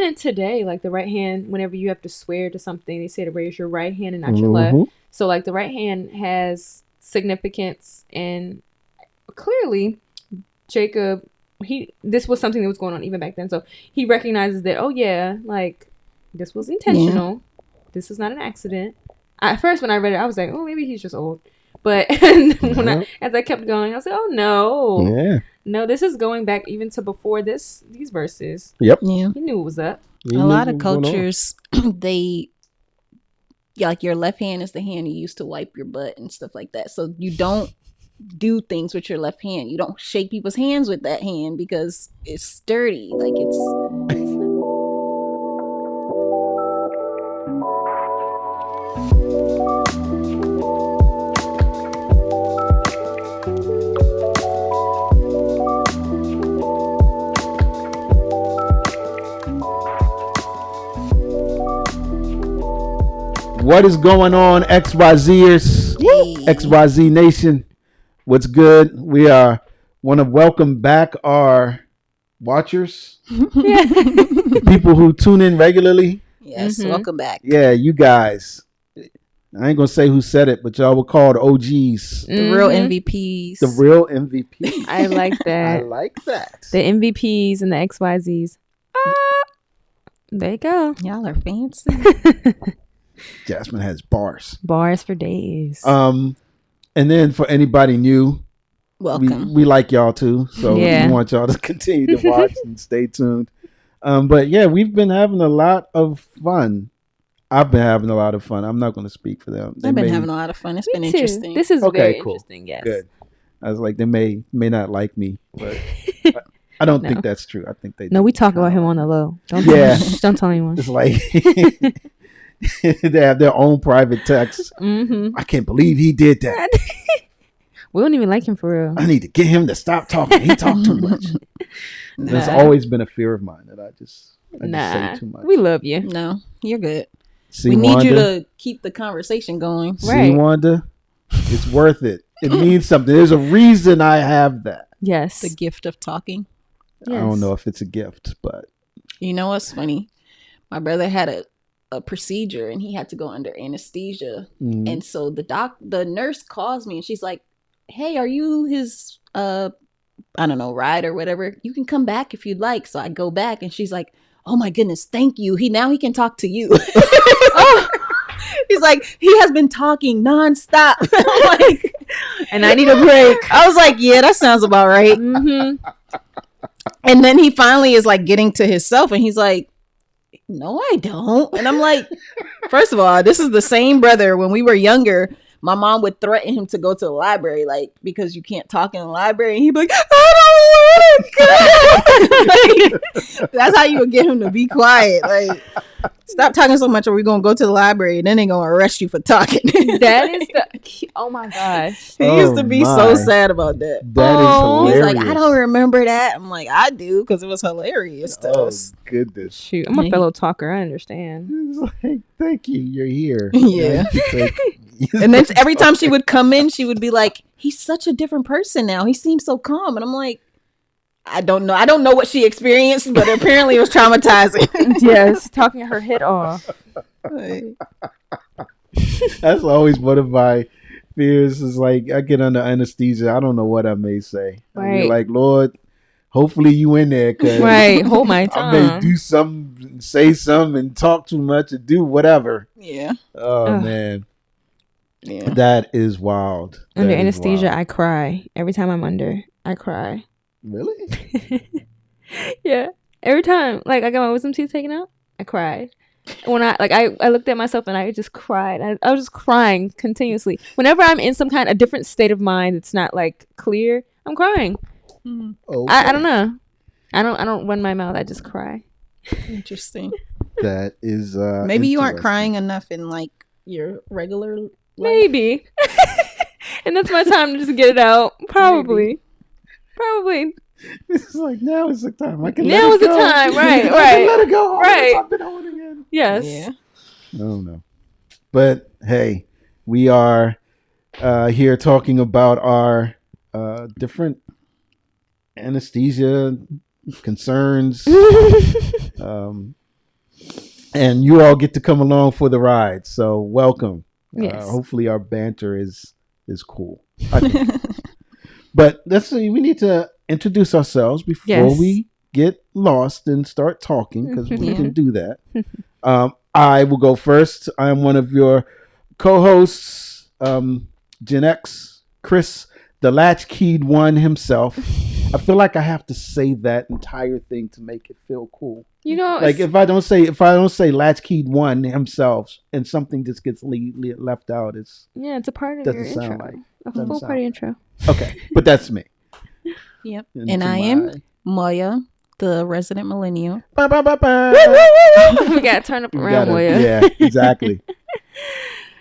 And today, like the right hand, whenever you have to swear to something, they say to raise your right hand and not your left. So like the right hand has significance, and clearly Jacob, this was something that was going on even back then. So he recognizes that, oh yeah, like this was intentional. Yeah. This is not an accident. At first, when I read it, I was like, oh, maybe he's just old. But as I kept going, I was like, oh no, no, this is going back even to before these verses. Yep. Yeah. He knew what was up. A lot of cultures, they like your left hand is the hand you use to wipe your butt and stuff like that. So you don't do things with your left hand. You don't shake people's hands with that hand because it's sturdy. Like it's What is going on, XYZers? XYZ Nation? What's good? We want to welcome back our watchers, the people who tune in regularly. Yes, welcome back. Yeah, you guys. I ain't gonna say who said it, but y'all were called OGs. The real MVPs. The real MVP. I like that. I like that. The MVPs and the XYZs. There you go. Y'all are fancy. Jasmine has bars. Bars for days. And then for anybody new, welcome. We like y'all too, so we want y'all to continue to watch and stay tuned. But yeah, we've been having a lot of fun. I've been having a lot of fun. I'm not going to speak for them. I've been having a lot of fun. It's been interesting. This is very interesting. Yes. Good. I was like, they may not like me, but I don't think that's true. I think they. No, we talk about him on the low. Don't tell anyone. It's like they have their own private texts. I can't believe he did that. We don't even like him for real. I need to get him to stop talking. He talked too much. That's always been a fear of mine that I just say too much. We love you. No, you're good. See, we need you to keep the conversation going. See, Wanda, it's worth it. It means something. There's a reason I have that. Yes. The gift of talking. Yes. I don't know if it's a gift, but. You know what's funny? My brother had a procedure and he had to go under anesthesia. And so the nurse calls me and she's like, hey, are you his, I don't know, ride or whatever? You can come back if you'd like. So I go back and she's like, oh my goodness, thank you. Now he can talk to you. He's like, he has been talking nonstop. I'm like, and I need a break. I was like, yeah, that sounds about right. And then he finally is like getting to himself and he's like, no, I don't. And I'm like, first of all, this is the same brother when we were younger. My mom would threaten him to go to the library, like, because you can't talk in the library. And he'd be like, I don't want to go. Like, that's how you would get him to be quiet. Like, stop talking so much or we're going to go to the library and then they're going to arrest you for talking. That is oh my gosh. He used to be so sad about that. That is hilarious. He's like, I don't remember that. I'm like, I do, because it was hilarious to us. Goodness. Shoot, I'm a fellow talker. I understand. He's like, thank you. You're here. Yeah. And then every time she would come in, she would be like, he's such a different person now. He seems so calm. And I'm like, I don't know. I don't know what she experienced, but apparently it was traumatizing. Yes, talking her head off. That's always one of my fears is like, I get under anesthesia. I don't know what I may say. Right. I'll be like, Lord, hopefully you in there. Right. Hold my tongue. I may do something, say something, and talk too much and do whatever. Yeah. Oh, man. Yeah. That is wild. Under anesthesia, I cry. Every time I'm under, I cry. Really? Yeah. Every time, like, I got my wisdom teeth taken out, I cried. When I looked at myself and I just cried. I was just crying continuously. Whenever I'm in some kind of different state of mind, it's not like clear, I'm crying. Okay. I don't know. I don't run my mouth. I just cry. Interesting. That is maybe you aren't crying enough in like your regular life. Maybe. And that's my time to just get it out. Probably. It's like now is the time. I can now is the time. Right. I can let it go. Right. I've been on again. Yes. Yeah. I don't know. But hey, we are here talking about our different anesthesia concerns. and you all get to come along for the ride. So welcome. Yes. Hopefully our banter is cool. But let's see. We need to introduce ourselves before we get lost and start talking, because we can do that. I will go first. I am one of your co-hosts, Gen X, Chris, the latchkeyed one himself. I feel like I have to say that entire thing to make it feel cool. You know, like if I don't say latchkeyed one himself, and something just gets left out, it's a part of your intro. A full party intro. Okay, but that's me. Yep. And I am Moya, the resident millennial. We got to turn up around, Moya. Yeah, exactly.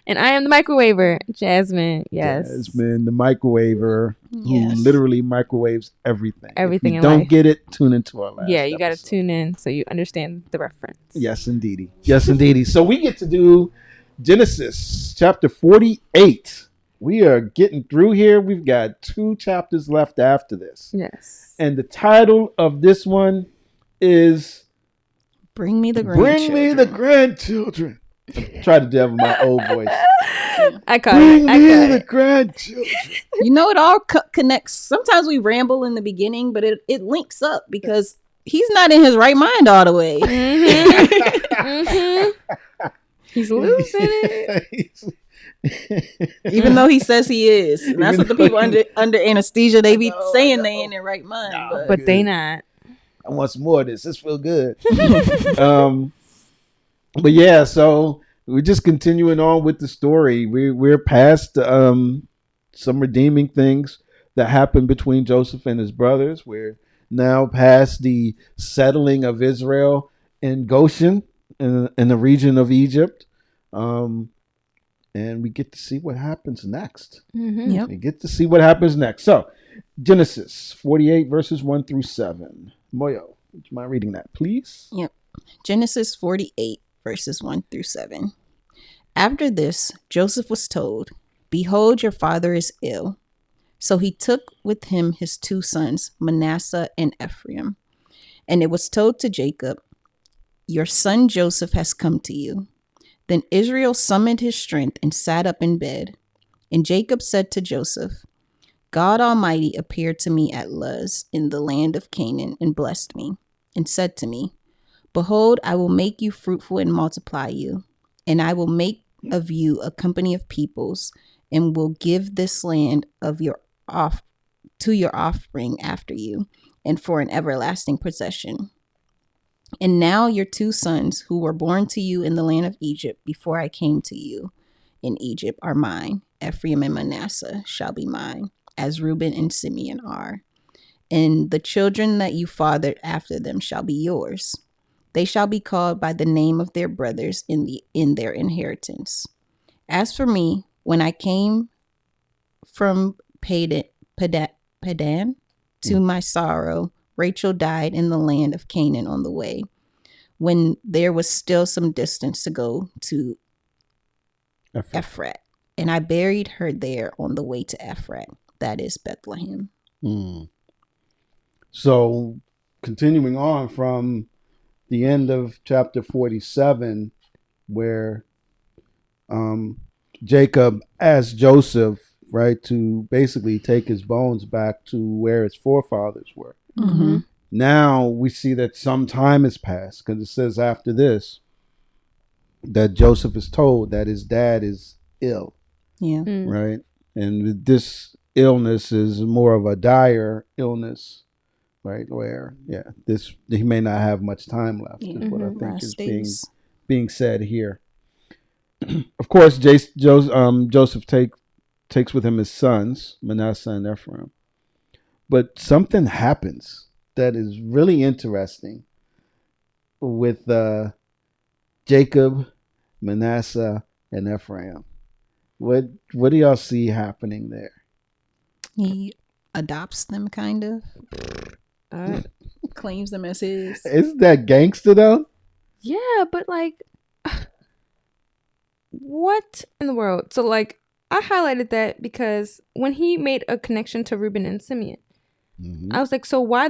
And I am the microwaver, Jasmine. Yes. Jasmine, the microwaver, who literally microwaves everything. Everything if you don't get it, tune into our last you got to tune in so you understand the reference. Yes, indeedy. Yes, indeedy. So we get to do Genesis chapter 48. We are getting through here. We've got 2 chapters left after this. Yes. And the title of this one is Bring Me the Grandchildren. Bring Me the Grandchildren. Try to devil my old voice. I caught Bring it. me the grandchildren. You know, it all connects. Sometimes we ramble in the beginning, but it links up because he's not in his right mind all the way. He's losing it. Even though he says he is. And that's what the people under anesthesia, they be saying they in their right mind. But they not. I want some more of this. This feel good. But yeah, so we're just continuing on with the story. We're past some redeeming things that happened between Joseph and his brothers. We're now past the settling of Israel in Goshen, in the region of Egypt. And we get to see what happens next. Yep. We get to see what happens next. So, Genesis 48, verses 1 through 7. Moyo, would you mind reading that, please? Yep. Genesis 48. Verses 1 through 7. After this, Joseph was told, "Behold, your father is ill." So he took with him his 2 sons, Manasseh and Ephraim. And it was told to Jacob, "Your son Joseph has come to you." Then Israel summoned his strength and sat up in bed. And Jacob said to Joseph, "God Almighty appeared to me at Luz in the land of Canaan and blessed me, and said to me, 'Behold, I will make you fruitful and multiply you, and I will make of you a company of peoples, and will give this land of to your offspring after you, and for an everlasting possession. And now your 2 sons, who were born to you in the land of Egypt before I came to you in Egypt, are mine. Ephraim and Manasseh shall be mine, as Reuben and Simeon are. And the children that you fathered after them shall be yours. They shall be called by the name of their brothers in their inheritance. As for me, when I came from Padan to my sorrow, Rachel died in the land of Canaan on the way, when there was still some distance to go to Ephrat. And I buried her there on the way to Ephrat, that is Bethlehem. So, continuing on from the end of chapter 47, where Jacob asked Joseph, right, to basically take his bones back to where his forefathers were. Mm-hmm. Now we see that some time has passed, because it says after this that Joseph is told that his dad is ill. Yeah. Right? And this illness is more of a dire illness. Right, where he may not have much time left, is what I think is being said here. Of course, Joseph takes with him his sons, Manasseh and Ephraim. But something happens that is really interesting with Jacob, Manasseh, and Ephraim. What do y'all see happening there? He adopts them, kind of. Claims them as his. Isn't that gangster though? Yeah, but like, what in the world? So like, I highlighted that because when he made a connection to Reuben and Simeon, I was like, so why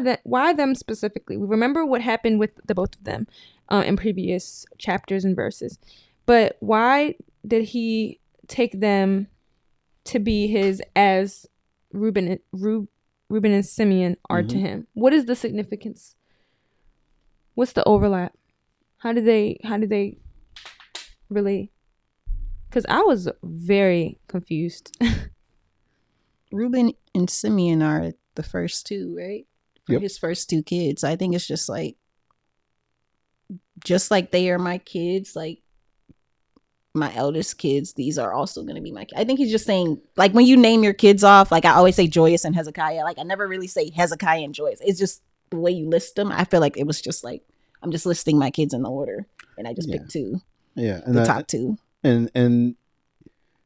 them specifically? We remember what happened with the both of them, in previous chapters and verses. But why did he take them to be his as Reuben and Simeon are to him? What is the significance? What's the overlap? How do they really? Because I was very confused. Reuben and Simeon are the first two, right? For his first two kids. I think it's just like they are my kids, like my eldest kids, these are also going to be my kids. I think he's just saying, like, when you name your kids off, like I always say Joyous and Hezekiah, like I never really say Hezekiah and Joyous. It's just the way you list them. I feel like it was just like, I'm just listing my kids in the order, and I just picked two. Yeah. And the top two. And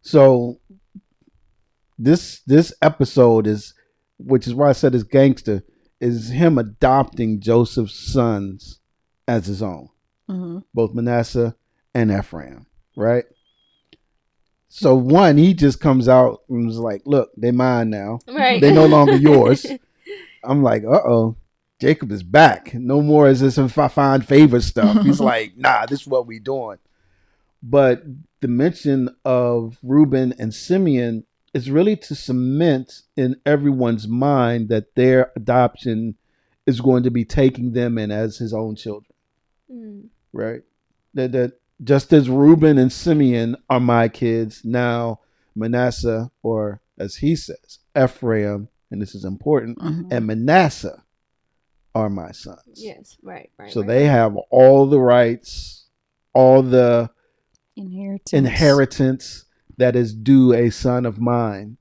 so this episode is, which is why I said it's gangster, is him adopting Joseph's sons as his own, both Manasseh and Ephraim, right? So one, he just comes out and was like, look, they mine now. Right. They no longer yours. I'm like, uh-oh, Jacob is back. No more is this if I find favor stuff. He's like, nah, this is what we doing. But the mention of Reuben and Simeon is really to cement in everyone's mind that their adoption is going to be taking them in as his own children. Right? That just as Reuben and Simeon are my kids, now Manasseh, or as he says, Ephraim, and this is important, and Manasseh are my sons. Yes, right. So they have all the rights, all the inheritance that is due a son of mine,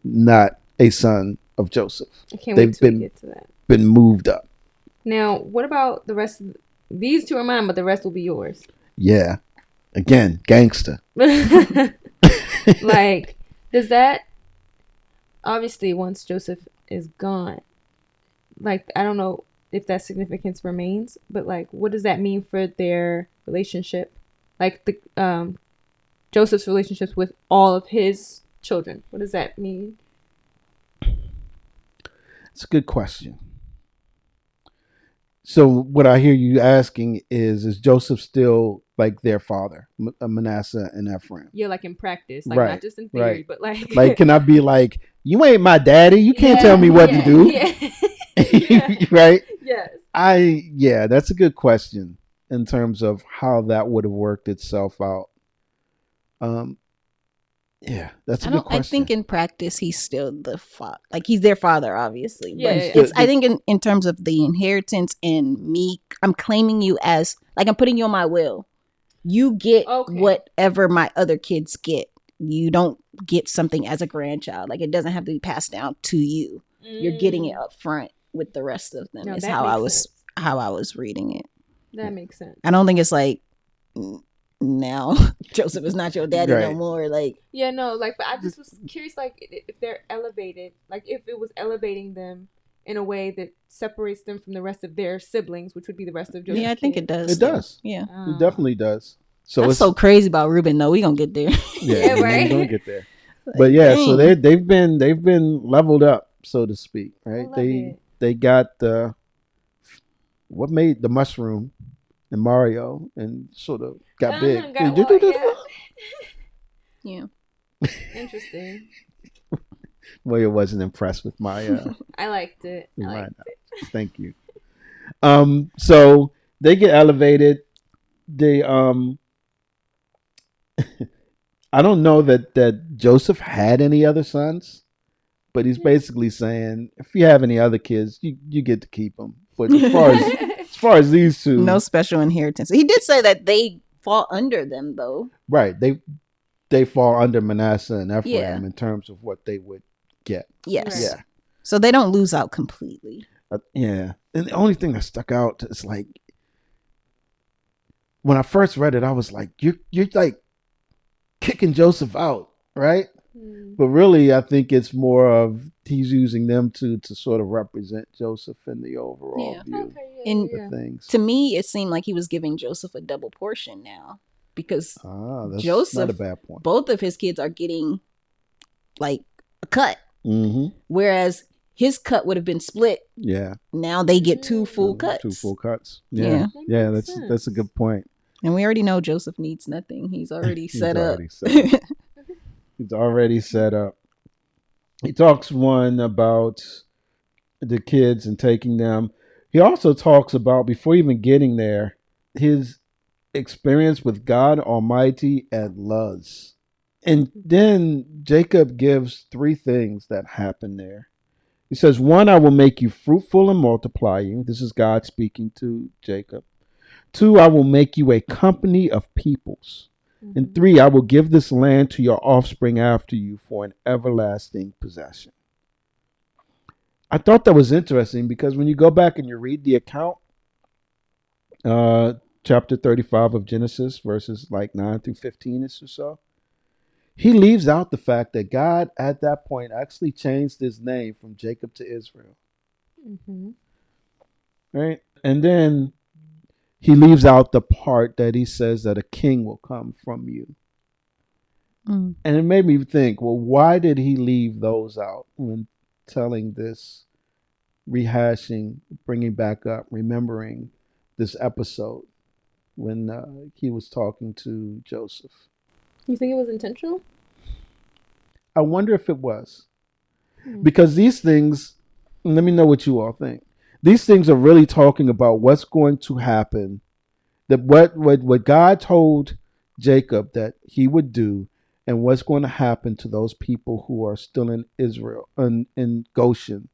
not a son of Joseph. I can't wait till we get to that. Been moved up. Now, what about the rest of these two are mine, but the rest will be yours? Yeah. Again, gangster. Like, does that, obviously once Joseph is gone, like, I don't know if that significance remains, but like, what does that mean for their relationship? Like the Joseph's relationships with all of his children. What does that mean? It's a good question. So what I hear you asking is Joseph still like their father, Manasseh and Ephraim? Yeah, like in practice, like not just in theory, but like can I be like, you ain't my daddy, you can't tell me what to do? Yeah. Right? Yes. That's a good question in terms of how that would have worked itself out. That's a good question. I think in practice he's still the father, like he's their father, obviously. Yeah, but I think in terms of the inheritance and me, I'm claiming you as, like, I'm putting you on my will. You get whatever my other kids get. You don't get something as a grandchild. Like, it doesn't have to be passed down to you. You're getting it up front with the rest of them. Is how I was reading it. That makes sense. I don't think it's like, now Joseph is not your daddy no more. Like, but I just was curious, like, if they're elevated, like if it was elevating them in a way that separates them from the rest of their siblings, which would be the rest of Joseph's I think it does. It does. Yeah. It definitely does. So that's so crazy about Reuben though. We gonna get there. We're gonna get there. Like, but so they've been leveled up, so to speak, right? They got what made the mushroom and Mario and sort of got big. Yeah. Interesting. Moya wasn't impressed with my I liked it. Thank you. So they get elevated. They I don't know that Joseph had any other sons, but he's basically saying, if you have any other kids, you get to keep them. But as far as these two, no special inheritance. He did say that they fall under them, though. Right. They fall under Manasseh and Ephraim in terms of what they would get. Yes. Right. Yeah. So they don't lose out completely. And the only thing that stuck out is, like, when I first read it, I was like, you're like kicking Joseph out, right? But really, I think it's more of he's using them to sort of represent Joseph in the overall view of things. To me, it seemed like he was giving Joseph a double portion now, because that's Joseph, not a bad point. Both of his kids are getting like a cut, Mm-hmm. whereas his cut would have been split. Yeah. Now they get 2 full cuts. 2 full cuts. Yeah. Yeah, that's a good point. And we already know Joseph needs nothing. He's already set up. He's already set up. He talks one about the kids and taking them. He also talks about, before even getting there, his experience with God Almighty at Luz. And then Jacob gives 3 things that happen there. He says, 1, I will make you fruitful and multiply you. This is God speaking to Jacob. 2, I will make you a company of peoples. And 3, I will give this land to your offspring after you for an everlasting possession. I thought that was interesting because when you go back and you read the account, chapter 35 of Genesis, verses like 9 through 15-ish or so, he leaves out the fact that God at that point actually changed his name from Jacob to Israel. Right? And then he leaves out the part that he says that a king will come from you. And it made me think, well, why did he leave those out when telling this, rehashing, bringing back up, remembering this episode when he was talking to Joseph? You think it was intentional? I wonder if it was. Because these things, let me know what you all think. These things are really talking about what's going to happen. That what God told Jacob that he would do, and what's going to happen to those people who are still in Israel and in Goshen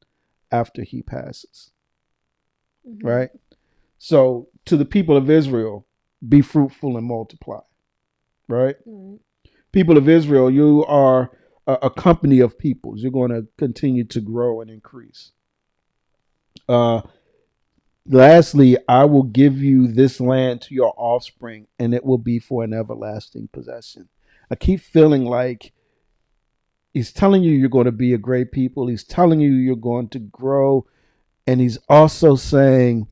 after he passes. Right? So to the people of Israel, be fruitful and multiply. Right? People of Israel, you are a company of peoples. You're going to continue to grow and increase. Lastly, I will give you this land to your offspring, and it will be for an everlasting possession. I keep feeling like he's telling you you're going to be a great people. He's telling you you're going to grow. And he's also saying,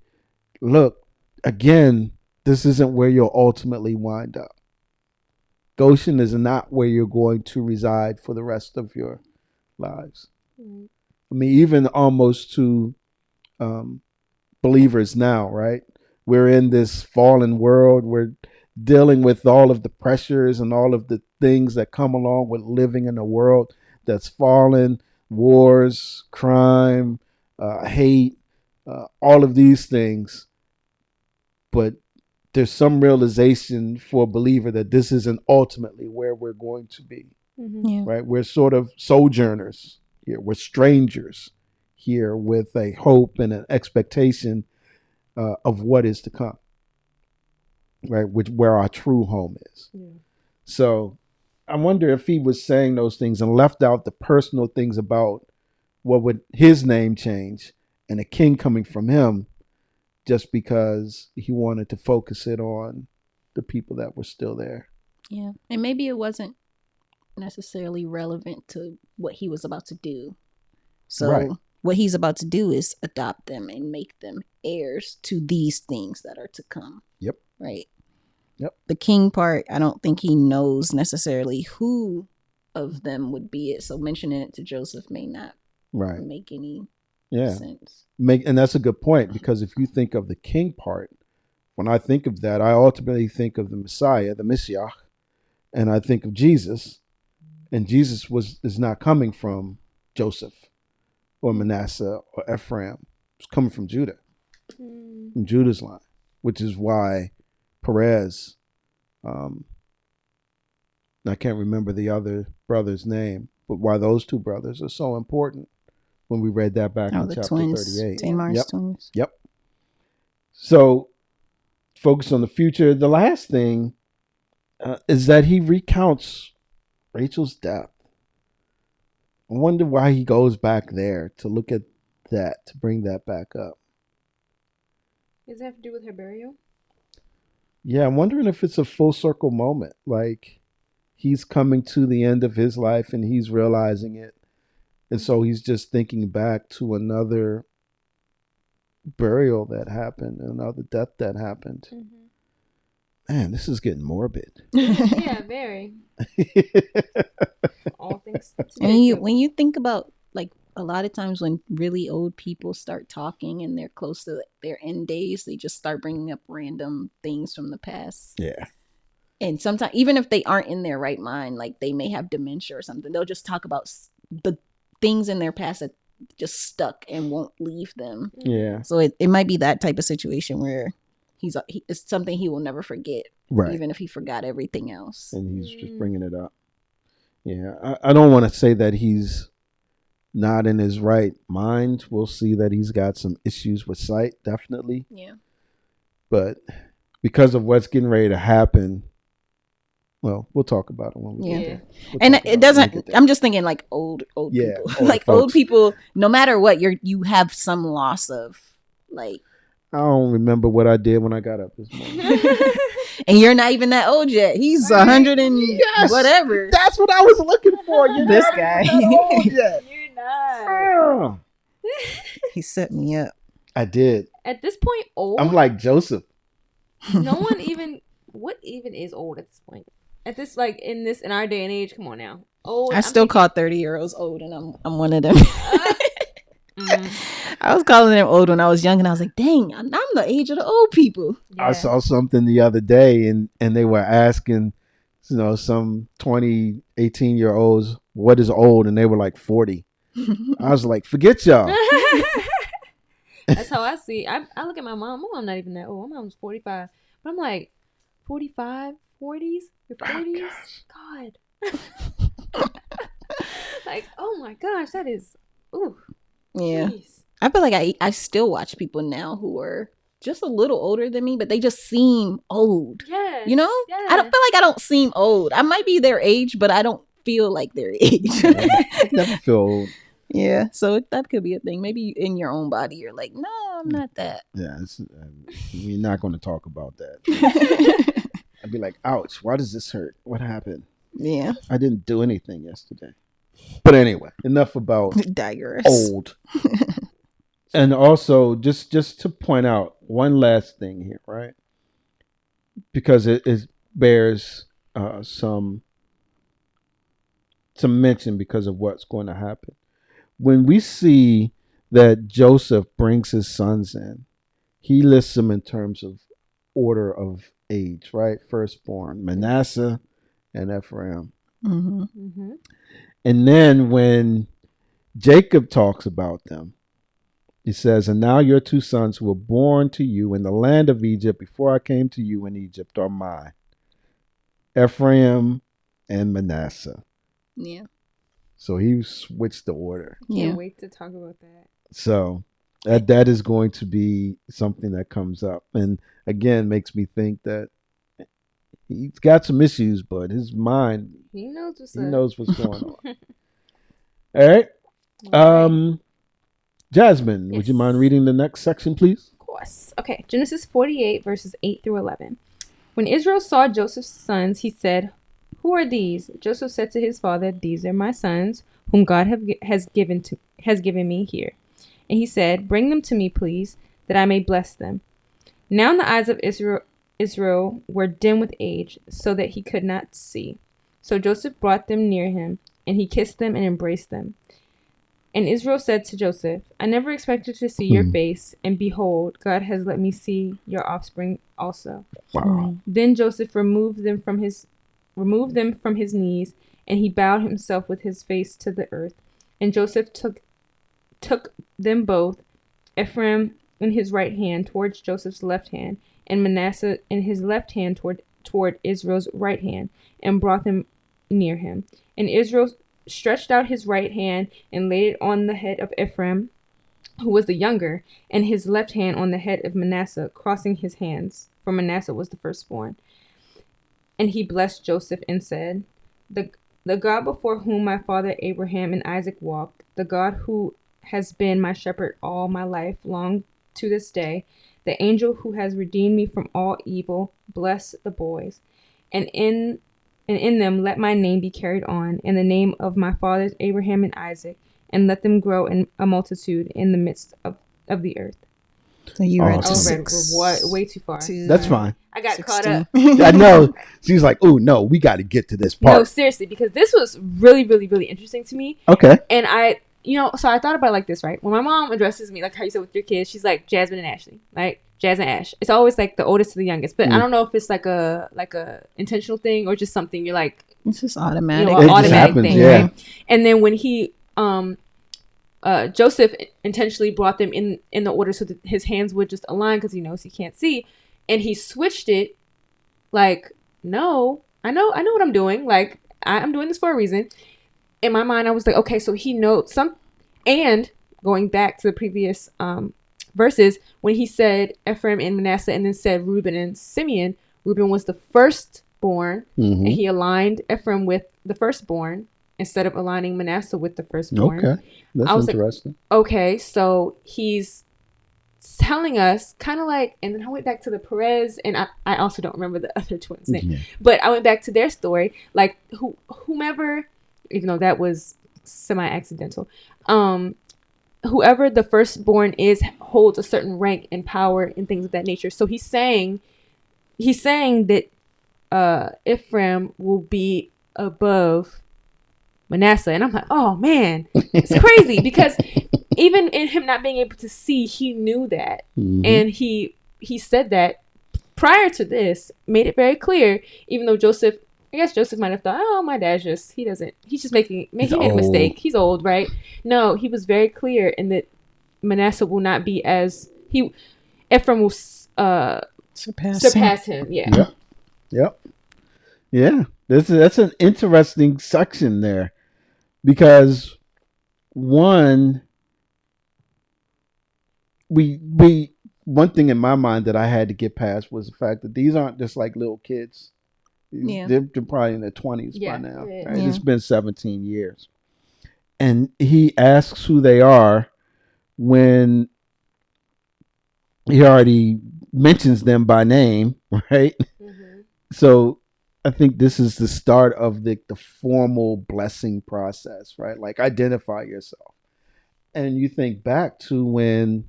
look, again, this isn't where you'll ultimately wind up. Goshen is not where you're going to reside for the rest of your lives. I mean, even almost to believers now, right? We're in this fallen world. We're dealing with all of the pressures and all of the things that come along with living in a world that's fallen, wars, crime, hate, all of these things. But there's some realization for a believer that this isn't ultimately where we're going to be, right? We're sort of sojourners here. We're strangers here with a hope and an expectation of what is to come, right? Where our true home is. So I wonder if he was saying those things and left out the personal things about what would his name change and a king coming from him, just because he wanted to focus it on the people that were still there. Yeah. And maybe it wasn't necessarily relevant to what he was about to do. So what he's about to do is adopt them and make them heirs to these things that are to come. Right. The king part, I don't think he knows necessarily who of them would be it. So mentioning it to Joseph may not make any sense. And that's a good point, because if you think of the king part, when I think of that, I ultimately think of the Messiah, the Messiah, and I think of Jesus. And Jesus is not coming from Joseph or Manasseh or Ephraim. It's coming from Judah, from Judah's line, which is why Perez, I can't remember the other brother's name, but why those 2 brothers are so important when we read that back in chapter twins, 38. Tamar's twins. So focus on the future. The last thing is that he recounts Rachel's death. I wonder why he goes back there to look at that, to bring that back up. Does it have to do with her burial? Yeah, I'm wondering if it's a full circle moment. Like he's coming to the end of his life and he's realizing it. And so he's just thinking back to another burial that happened, another death that happened. Man, this is getting morbid. Yeah, very. All things. And when you think about like a lot of times when really old people start talking and they're close to their end days, they just start bringing up random things from the past. Yeah. And sometimes, even if they aren't in their right mind, like they may have dementia or something, they'll just talk about the things in their past that just stuck and won't leave them. Yeah. So it might be that type of situation where it's something he will never forget, Right. even if he forgot everything else. And he's just bringing it up. Yeah. I don't want to say that he's not in his right mind. We'll see that he's got some issues with sight, definitely. Yeah. But because of what's getting ready to happen, well, we'll talk about it when we get there. And it doesn't, I'm just thinking like old people. Like old people, no matter what, you have some loss of, like. I don't remember what I did when I got up this morning. And you're not even that old yet. He's 100 and whatever. That's what I was looking for. This guy. You're not. He set me up. I did. At this point, old? I'm like Joseph. No one even, what even is old at this point? At this, like, in our day and age, come on now. Old. I still call 30-year-olds old, and I'm one of them. I was calling them old when I was young, and I was like, dang, I'm the age of the old people. Yeah. I saw something the other day, and they were asking, some 20, 18-year-olds, what is old? And they were like 40. I was like, forget y'all. That's how I see. I look at my mom. My mom's not even that old. My mom's 45. But I'm like, 45, 40s? Your 40s? God. Like, oh my gosh, that is, ooh. Yeah. Geez. I feel like I still watch people now who are just a little older than me, but they just seem old. Yes. You know? Yes. I don't feel like I don't seem old. I might be their age, but I don't feel like their age. Never feel old. Yeah, so that could be a thing. Maybe in your own body, you're like, no, I'm not that. Yeah, we're not going to talk about that. I'd be like, ouch, why does this hurt? What happened? Yeah. I didn't do anything yesterday. But anyway, enough about digress. Old. And also, just to point out one last thing here, right? Because it bears some mention because of what's going to happen. When we see that Joseph brings his sons in, he lists them in terms of order of age, right? Firstborn, Manasseh and Ephraim. Mm-hmm. Mm-hmm. And then when Jacob talks about them, he says, and now your two sons who were born to you in the land of Egypt before I came to you in Egypt are mine, Ephraim and Manasseh. Yeah. So he switched the order. Can't wait to talk about that. So that is going to be something that comes up. And again, makes me think that he's got some issues, but his mind, he knows what's going on. All right. Jasmine, yes. Would you mind reading the next section, please? Of course. Okay. Genesis 48, verses 8 through 11. When Israel saw Joseph's sons, he said, who are these? Joseph said to his father, these are my sons, whom God has given me here. And he said, bring them to me, please, that I may bless them. Now the eyes of Israel were dim with age, so that he could not see. So Joseph brought them near him, and he kissed them and embraced them. And Israel said to Joseph, I never expected to see your face, and behold, God has let me see your offspring also. Wow. Then Joseph removed them from his knees, and he bowed himself with his face to the earth. And Joseph took them both, Ephraim in his right hand towards Joseph's left hand, and Manasseh in his left hand toward Israel's right hand, and brought them near him. And Israel stretched out his right hand and laid it on the head of Ephraim, who was the younger, and his left hand on the head of Manasseh, crossing his hands, for Manasseh was the firstborn. And he blessed Joseph and said, the God before whom my father Abraham and Isaac walked, the God who has been my shepherd all my life long to this day, the angel who has redeemed me from all evil, bless the boys. And in them let my name be carried on, and the name of my fathers Abraham and Isaac, and let them grow in a multitude in the midst of the earth. So you read way too far. That's fine. I got 16. caught up. I know. She's like, oh, no, we got to get to this part. No, seriously, because this was really, really, really interesting to me. Okay. And I so I thought about it like this, right? When my mom addresses me, like how you said with your kids, she's like Jasmine and Ashley, right? Jazz and Ash. It's always like the oldest to the youngest, but I don't know if it's like a intentional thing or just something you're like. It's just automatic. An automatic happens, thing, yeah. right? And then when he, Joseph intentionally brought them in the order so that his hands would just align because he knows he can't see, and he switched it. Like, no, I know what I'm doing. Like, I'm doing this for a reason. In my mind, I was like, okay, so he knows some. And going back to the previous verses, when he said Ephraim and Manasseh, and then said Reuben and Simeon, Reuben was the firstborn, and he aligned Ephraim with the firstborn instead of aligning Manasseh with the firstborn. Okay, that's interesting. Okay, so he's telling us kind of like, and then I went back to the Perez, and I also don't remember the other twins' name, but I went back to their story, like whomever, even though that was semi-accidental, whoever the firstborn is holds a certain rank and power and things of that nature. So he's saying that Ephraim will be above Manasseh, and I'm like, oh man, it's crazy because even in him not being able to see, he knew that, and he said that prior to this, made it very clear. Even though Joseph might have thought, oh, my dad's just he made a mistake. He's old, right? No, he was very clear in that Manasseh will not be Ephraim will surpass him. Yeah. Yep. Yeah. That's an interesting section there. Because one one thing in my mind that I had to get past was the fact that these aren't just like little kids. They're probably in their 20s by now. Right? It's been 17 years. And he asks who they are when he already mentions them by name, right? So I think this is the start of the formal blessing process, right? Like, identify yourself. And you think back to when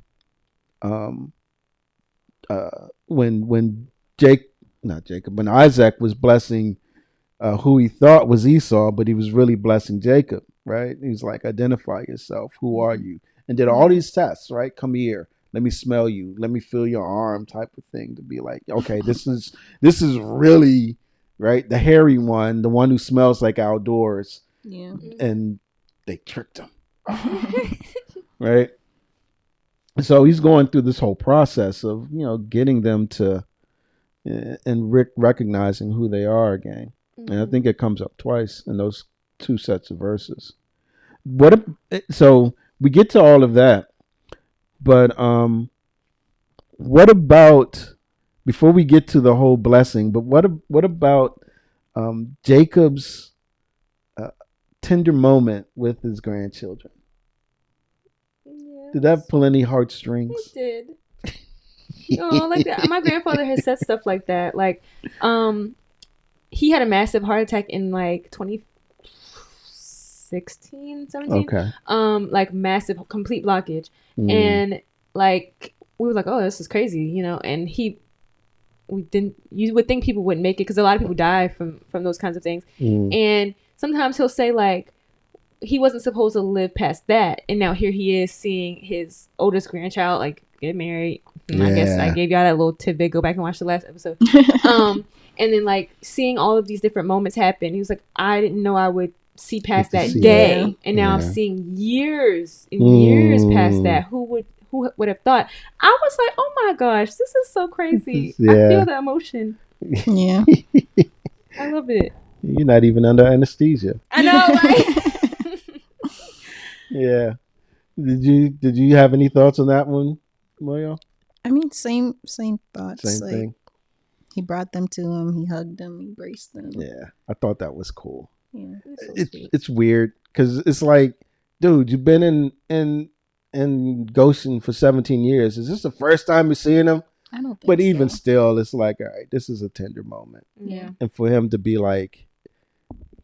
Isaac was blessing who he thought was Esau, but he was really blessing Jacob, right? He's like, identify yourself. Who are you? And did all these tests, right? Come here. Let me smell you. Let me feel your arm, type of thing, to be like, okay, this is really, right, the hairy one, the one who smells like outdoors. Yeah. And they tricked him. Right? So he's going through this whole process of, getting them to and recognizing who they are again. And I think it comes up twice in those two sets of verses. So we get to all of that, but what about, before we get to the whole blessing, but what about Jacob's tender moment with his grandchildren? Did that pull any heartstrings? It did. Like that. My grandfather has said stuff like that. Like, he had a massive heart attack in like 2016, 17. Okay. Like massive, complete blockage, and like we were like, oh, this is crazy, And you would think people wouldn't make it because a lot of people die from those kinds of things, and sometimes he'll say like, he wasn't supposed to live past that, and now here he is seeing his oldest grandchild like get married. I guess I gave y'all that little tidbit. Go back and watch the last episode. And then like seeing all of these different moments happen, he was like, I didn't know I would see past that day, and now I'm seeing years and years past that. Who would have thought? I was like, oh my gosh, this is so crazy. I feel the emotion. Yeah. I love it. You're not even under anesthesia. I know, right? Yeah. Did you have any thoughts on that one, Moyo? I mean, same thoughts. Same thing. He brought them to him. He hugged them. He embraced them. Yeah, I thought that was cool. Yeah, it's weird because it's like, dude, you've been in Goshen for 17 years. Is this the first time you're seeing him? I don't think But even still, it's like, all right, this is a tender moment. Yeah. And for him to be like,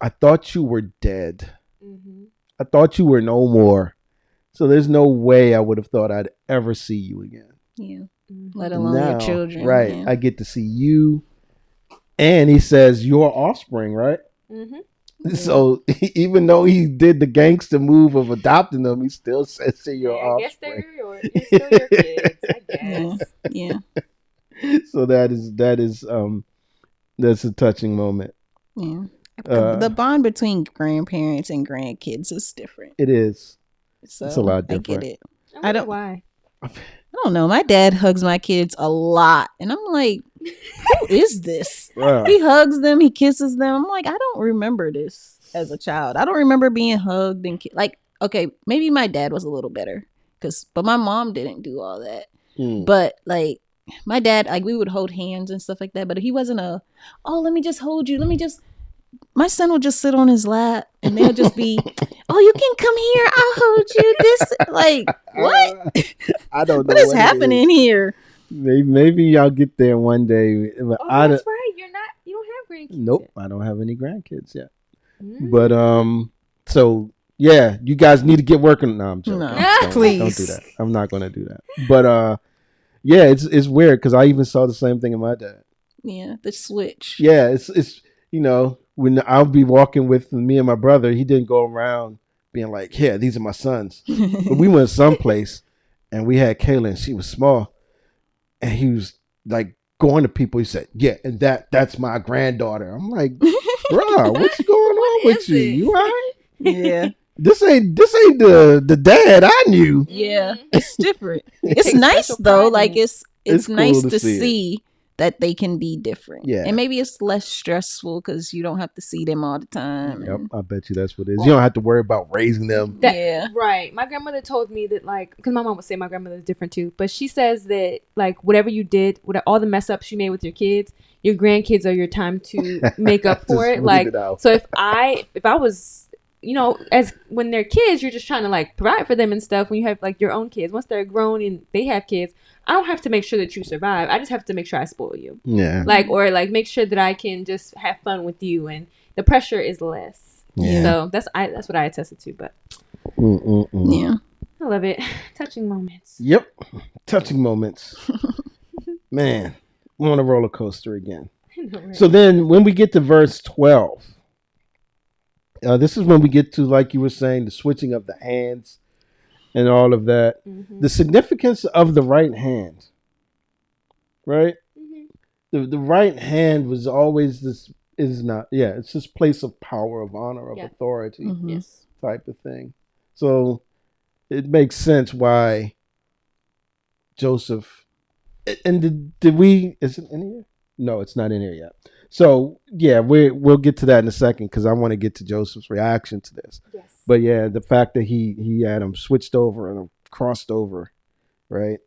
I thought you were dead. I thought you were no more. So there's no way I would have thought I'd ever see you again. Yeah. Let alone your children. Right. Yeah. I get to see you. And he says, your offspring, right? So even though he did the gangster move of adopting them, he still says to your I guess offspring. you're still your kids, I guess. Yeah. So that's a touching moment. Yeah. The bond between grandparents and grandkids is different. It is. So it's a lot different. I get it. I don't know why. I don't know. My dad hugs my kids a lot, and I'm like, who is this? Wow. He hugs them, he kisses them. I'm like, I don't remember this as a child. I don't remember being hugged and like, okay, maybe my dad was a little better, but my mom didn't do all that. But like my dad, like we would hold hands and stuff like that. But he wasn't let me just hold you. My son will just sit on his lap and they'll just be, oh, you can come here. I'll hold you. This, like, what? I don't know what is happening here. Maybe y'all get there one day. But that's right. You don't have grandkids. Nope, I don't have any grandkids yet. But so yeah, you guys need to get working. No, I'm joking. No, please don't do that. I'm not going to do that. But yeah, it's weird because I even saw the same thing in my dad. Yeah, the switch. Yeah, it's when I'll be walking with me and my brother, he didn't go around being like, yeah, these are my sons. But we went someplace and we had Kayla and she was small. And he was like going to people. He said, yeah, and that's my granddaughter. I'm like, bro, what's going on with you? You all right? Yeah. This ain't the dad I knew. Yeah, it's different. It's nice though. Like it's nice cool to see that they can be different. Yeah. And maybe it's less stressful because you don't have to see them all the time. Yep, I bet you that's what it is. You don't have to worry about raising them. Yeah. Right. My grandmother told me that, like, because my mom would say my grandmother is different too, but she says that, like, whatever you did, all the mess ups you made with your kids, your grandkids are your time to make up for it. Like, so if I was, as when they're kids, you're just trying to like provide for them and stuff. When you have like your own kids, once they're grown and they have kids, I don't have to make sure that you survive. I just have to make sure I spoil you. Yeah. Like, or like make sure that I can just have fun with you, and the pressure is less. Yeah. So that's what I attested to. But yeah, I love it. Touching moments. Yep, touching moments. Man, we're on a roller coaster again. I know, right? So then, when we get to verse 12. This is when we get to, like you were saying, the switching of the hands and all of that. Mm-hmm. The significance of the right hand, right? Mm-hmm. The right hand was always it's this place of power, of honor, of authority, mm-hmm. type of thing. So it makes sense why Joseph, and is it in here? No, it's not in here yet. So yeah, we'll get to that in a second because I want to get to Joseph's reaction to this. Yes. But yeah, the fact that he had him switched over and crossed over, right,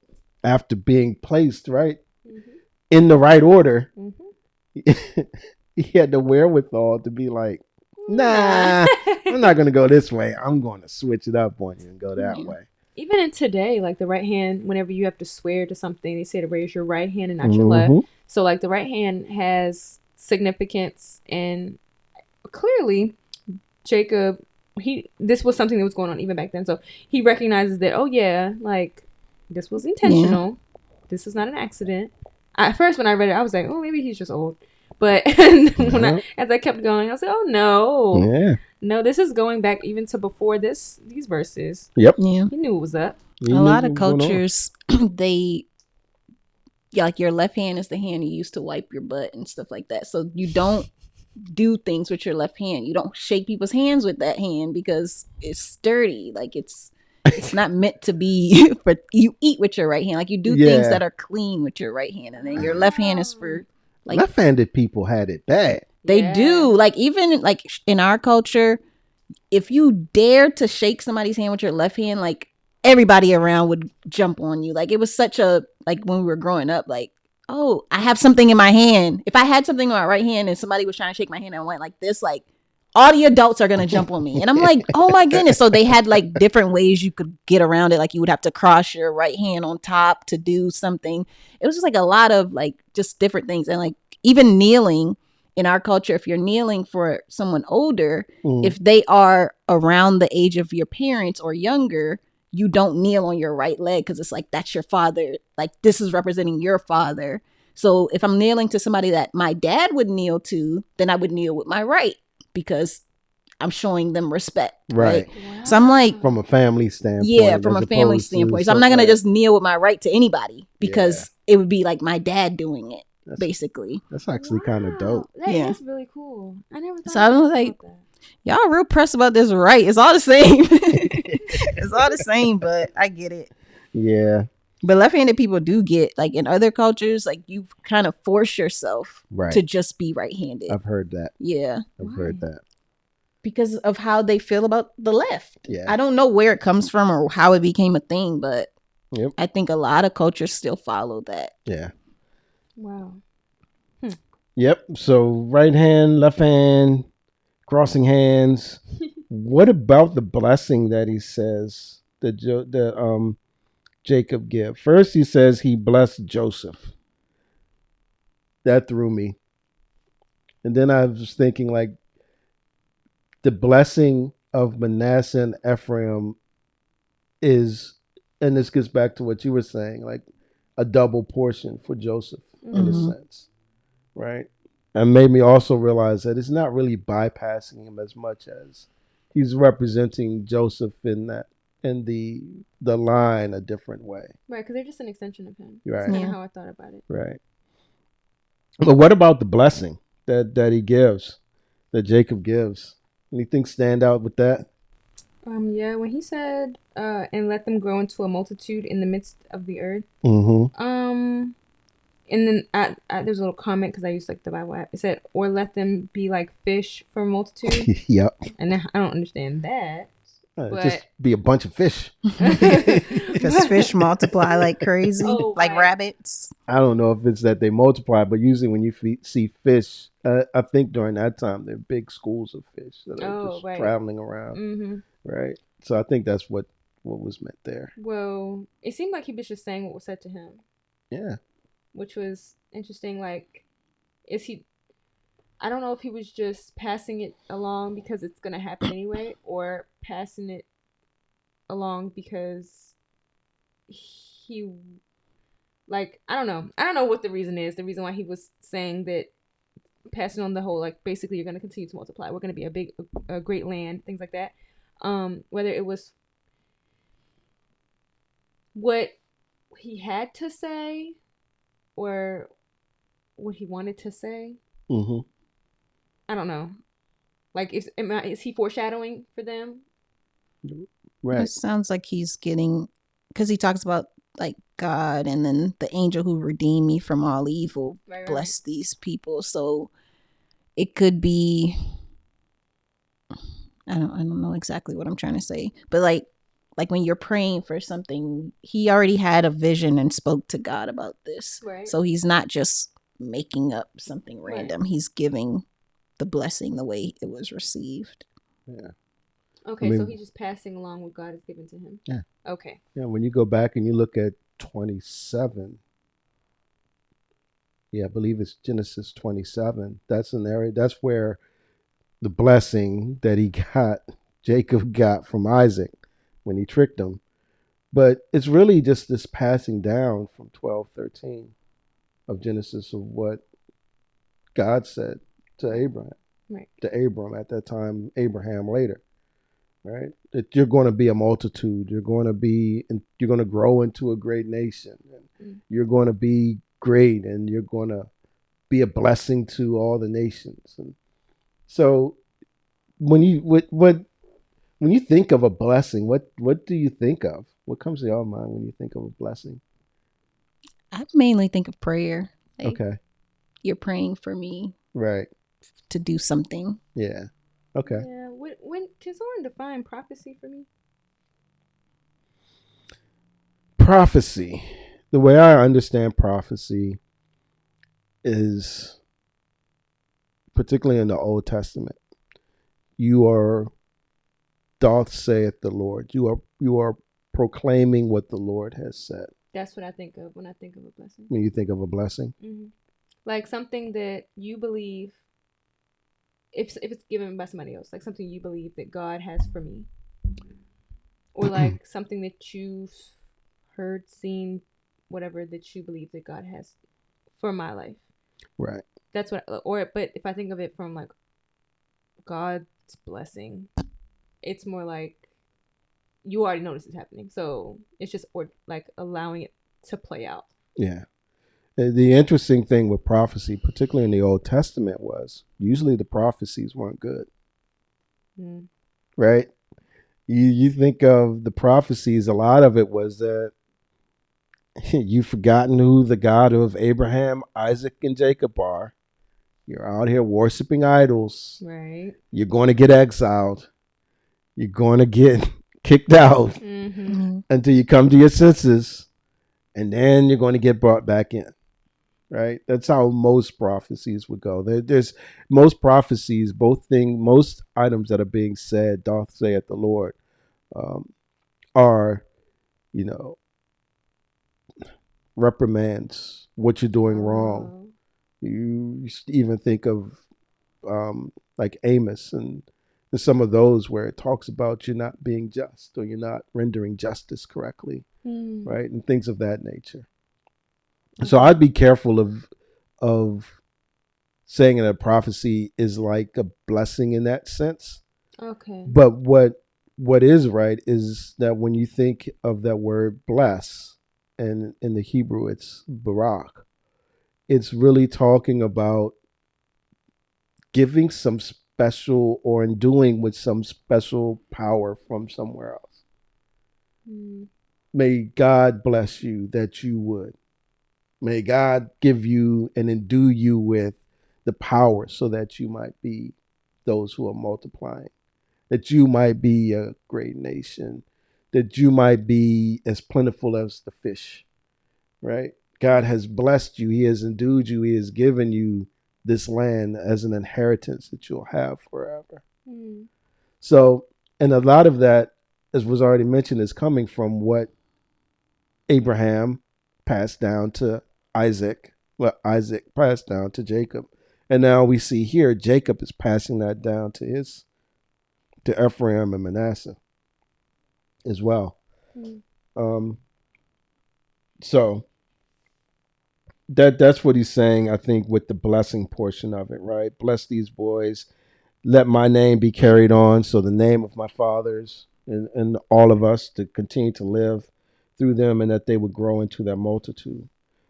after being placed right in the right order, he had the wherewithal to be like, nah, I'm not gonna go this way. I'm going to switch it up on you and go that way. Even in today, like the right hand, whenever you have to swear to something, they say to raise your right hand and not your left. So like the right hand has significance, and clearly Jacob, this was something that was going on even back then. So he recognizes that, oh yeah, like this was intentional. Yeah. This is not an accident. At first when I read it, I was like, oh, maybe he's just old. But as I kept going, I was like, oh no. No, this is going back even to before these verses. Yep. Yeah. He knew what was up. A lot of cultures, like your left hand is the hand you use to wipe your butt and stuff like that. So you don't do things with your left hand. You don't shake people's hands with that hand because it's dirty. Like it's not meant to be for you. Eat with your right hand. Like you do things that are clean with your right hand, and then your left hand is for like left-handed people had it bad. They do. Like even like in our culture, if you dare to shake somebody's hand with your left hand, like everybody around would jump on you. Like it was such a, like when we were growing up, like, oh, I have something in my hand. If I had something in my right hand and somebody was trying to shake my hand and I went like this, like all the adults are going to jump on me. And I'm like, oh my goodness. So they had like different ways you could get around it. Like you would have to cross your right hand on top to do something. It was just like a lot of like just different things. And like even kneeling in our culture, if you're kneeling for someone older, if they are around the age of your parents or younger, you don't kneel on your right leg because it's like, that's your father. Like this is representing your father. So if I'm kneeling to somebody that my dad would kneel to, then I would kneel with my right because I'm showing them respect. Right. Wow. So I'm like, from a family standpoint. yeah, from a family standpoint. So I'm not going to just kneel with my right to anybody because it would be like my dad doing it, basically. That's actually kind of dope. That is really cool. I never thought so I was like, y'all real pressed about this right. It's all the same. It's all the same, but I get it. Yeah. But left-handed people do get, like in other cultures, like you kind of force yourself to just be right-handed. I've heard that. Yeah. I've heard that. Because of how they feel about the left. Yeah. I don't know where it comes from or how it became a thing, but I think a lot of cultures still follow that. Yeah. Wow. Yep. So right hand, left hand, crossing hands. What about the blessing that he says that Jacob give? First, he says he blessed Joseph. That threw me. And then I was thinking, like, the blessing of Manasseh and Ephraim is, and this gets back to what you were saying, like a double portion for Joseph in a sense, right? And made me also realize that it's not really bypassing him as much as he's representing Joseph in the line a different way. Right, because they're just an extension of him. Right. That's kind of how I thought about it. Right. But what about the blessing that he gives, that Jacob gives? Anything stand out with that? Yeah, when he said, and let them grow into a multitude in the midst of the earth. Mm-hmm. And then there's a little comment because I used like the Bible app. It said, or let them be like fish for a multitude. Yep. And I don't understand that. But just be a bunch of fish. Because fish multiply like crazy, like rabbits. I don't know if it's that they multiply, but usually when you see fish, I think during that time, they're big schools of fish that are just traveling around. Mm-hmm. Right. So I think that's what was meant there. Well, it seemed like he was just saying what was said to him. Yeah. Which was interesting. Like, I don't know if he was just passing it along because it's going to happen anyway, or passing it along because he, like, I don't know. I don't know what the reason is. The reason why he was saying that, passing on the whole, like, basically you're going to continue to multiply. We're going to be a great land, things like that. Whether it was what he had to say or what he wanted to say. Mm-hmm. I don't know. Like, is he foreshadowing for them? Right. It sounds like he's getting, because he talks about like God and then the angel who redeemed me from all evil bless these people. So it could be, I don't know exactly what I'm trying to say, but like when you're praying for something, he already had a vision and spoke to God about this. Right. So he's not just making up something random. He's giving the blessing the way it was received. Yeah. Okay, so he's just passing along what God has given to him. Yeah. Okay. Yeah, when you go back and you look at 27, I believe it's Genesis 27. That's an area. That's where the blessing that Jacob got from Isaac when he tricked him. But it's really just this passing down from 12:13 of Genesis of what God said to Abraham. Right. To Abram at that time, Abraham later. Right? That you're going to be a multitude. You're going to grow into a great nation. And you're going to be great, and you're going to be a blessing to all the nations. And so when you think of a blessing, what do you think of? What comes to your mind when you think of a blessing? I mainly think of prayer. Like, okay. You're praying for me. Right. To do something. Yeah. Okay. Yeah. When can someone define prophecy for me? Prophecy. The way I understand prophecy is, particularly in the Old Testament, you are, doth saith the Lord. You are proclaiming what the Lord has said. That's what I think of when I think of a blessing. When you think of a blessing? Mm-hmm. Like something that you believe, if it's given by somebody else, like something you believe that God has for me. Or like something that you've heard, seen, whatever, that you believe that God has for my life. Right. That's what, but if I think of it from like God blessing. It's more like you already know this is happening, so it's just like allowing it to play out. Yeah. The interesting thing with prophecy, particularly in the Old Testament, was usually the prophecies weren't good. Right? You think of the prophecies, a lot of it was that you've forgotten who the God of Abraham, Isaac, and Jacob are. You're out here worshiping idols. Right. You're going to get exiled. You're going to get kicked out until you come to your senses, and then you're going to get brought back in. Right? That's how most prophecies would go. There's most prophecies, most items that are being said, doth saith the Lord, are, reprimands, what you're doing wrong. You even think of like Amos and some of those where it talks about you're not being just, or you're not rendering justice correctly, right? And things of that nature. So I'd be careful of saying that a prophecy is like a blessing in that sense. Okay. But what is right is that when you think of that word bless, and in the Hebrew it's barak, it's really talking about giving some special or enduing with some special power from somewhere else. May God bless you that you would. May God give you and endue you with the power so that you might be those who are multiplying, that you might be a great nation, that you might be as plentiful as the fish, right? God has blessed you. He has endued you. He has given you this land as an inheritance that you'll have forever. So, and a lot of that, as was already mentioned, is coming from what Abraham passed down to Isaac, what Isaac passed down to Jacob. And now we see here Jacob is passing that down to Ephraim and Manasseh as well. So that's what he's saying, I think, with the blessing portion of it, right? Bless these boys. Let my name be carried on. So the name of my fathers and all of us to continue to live through them, and that they would grow into that multitude.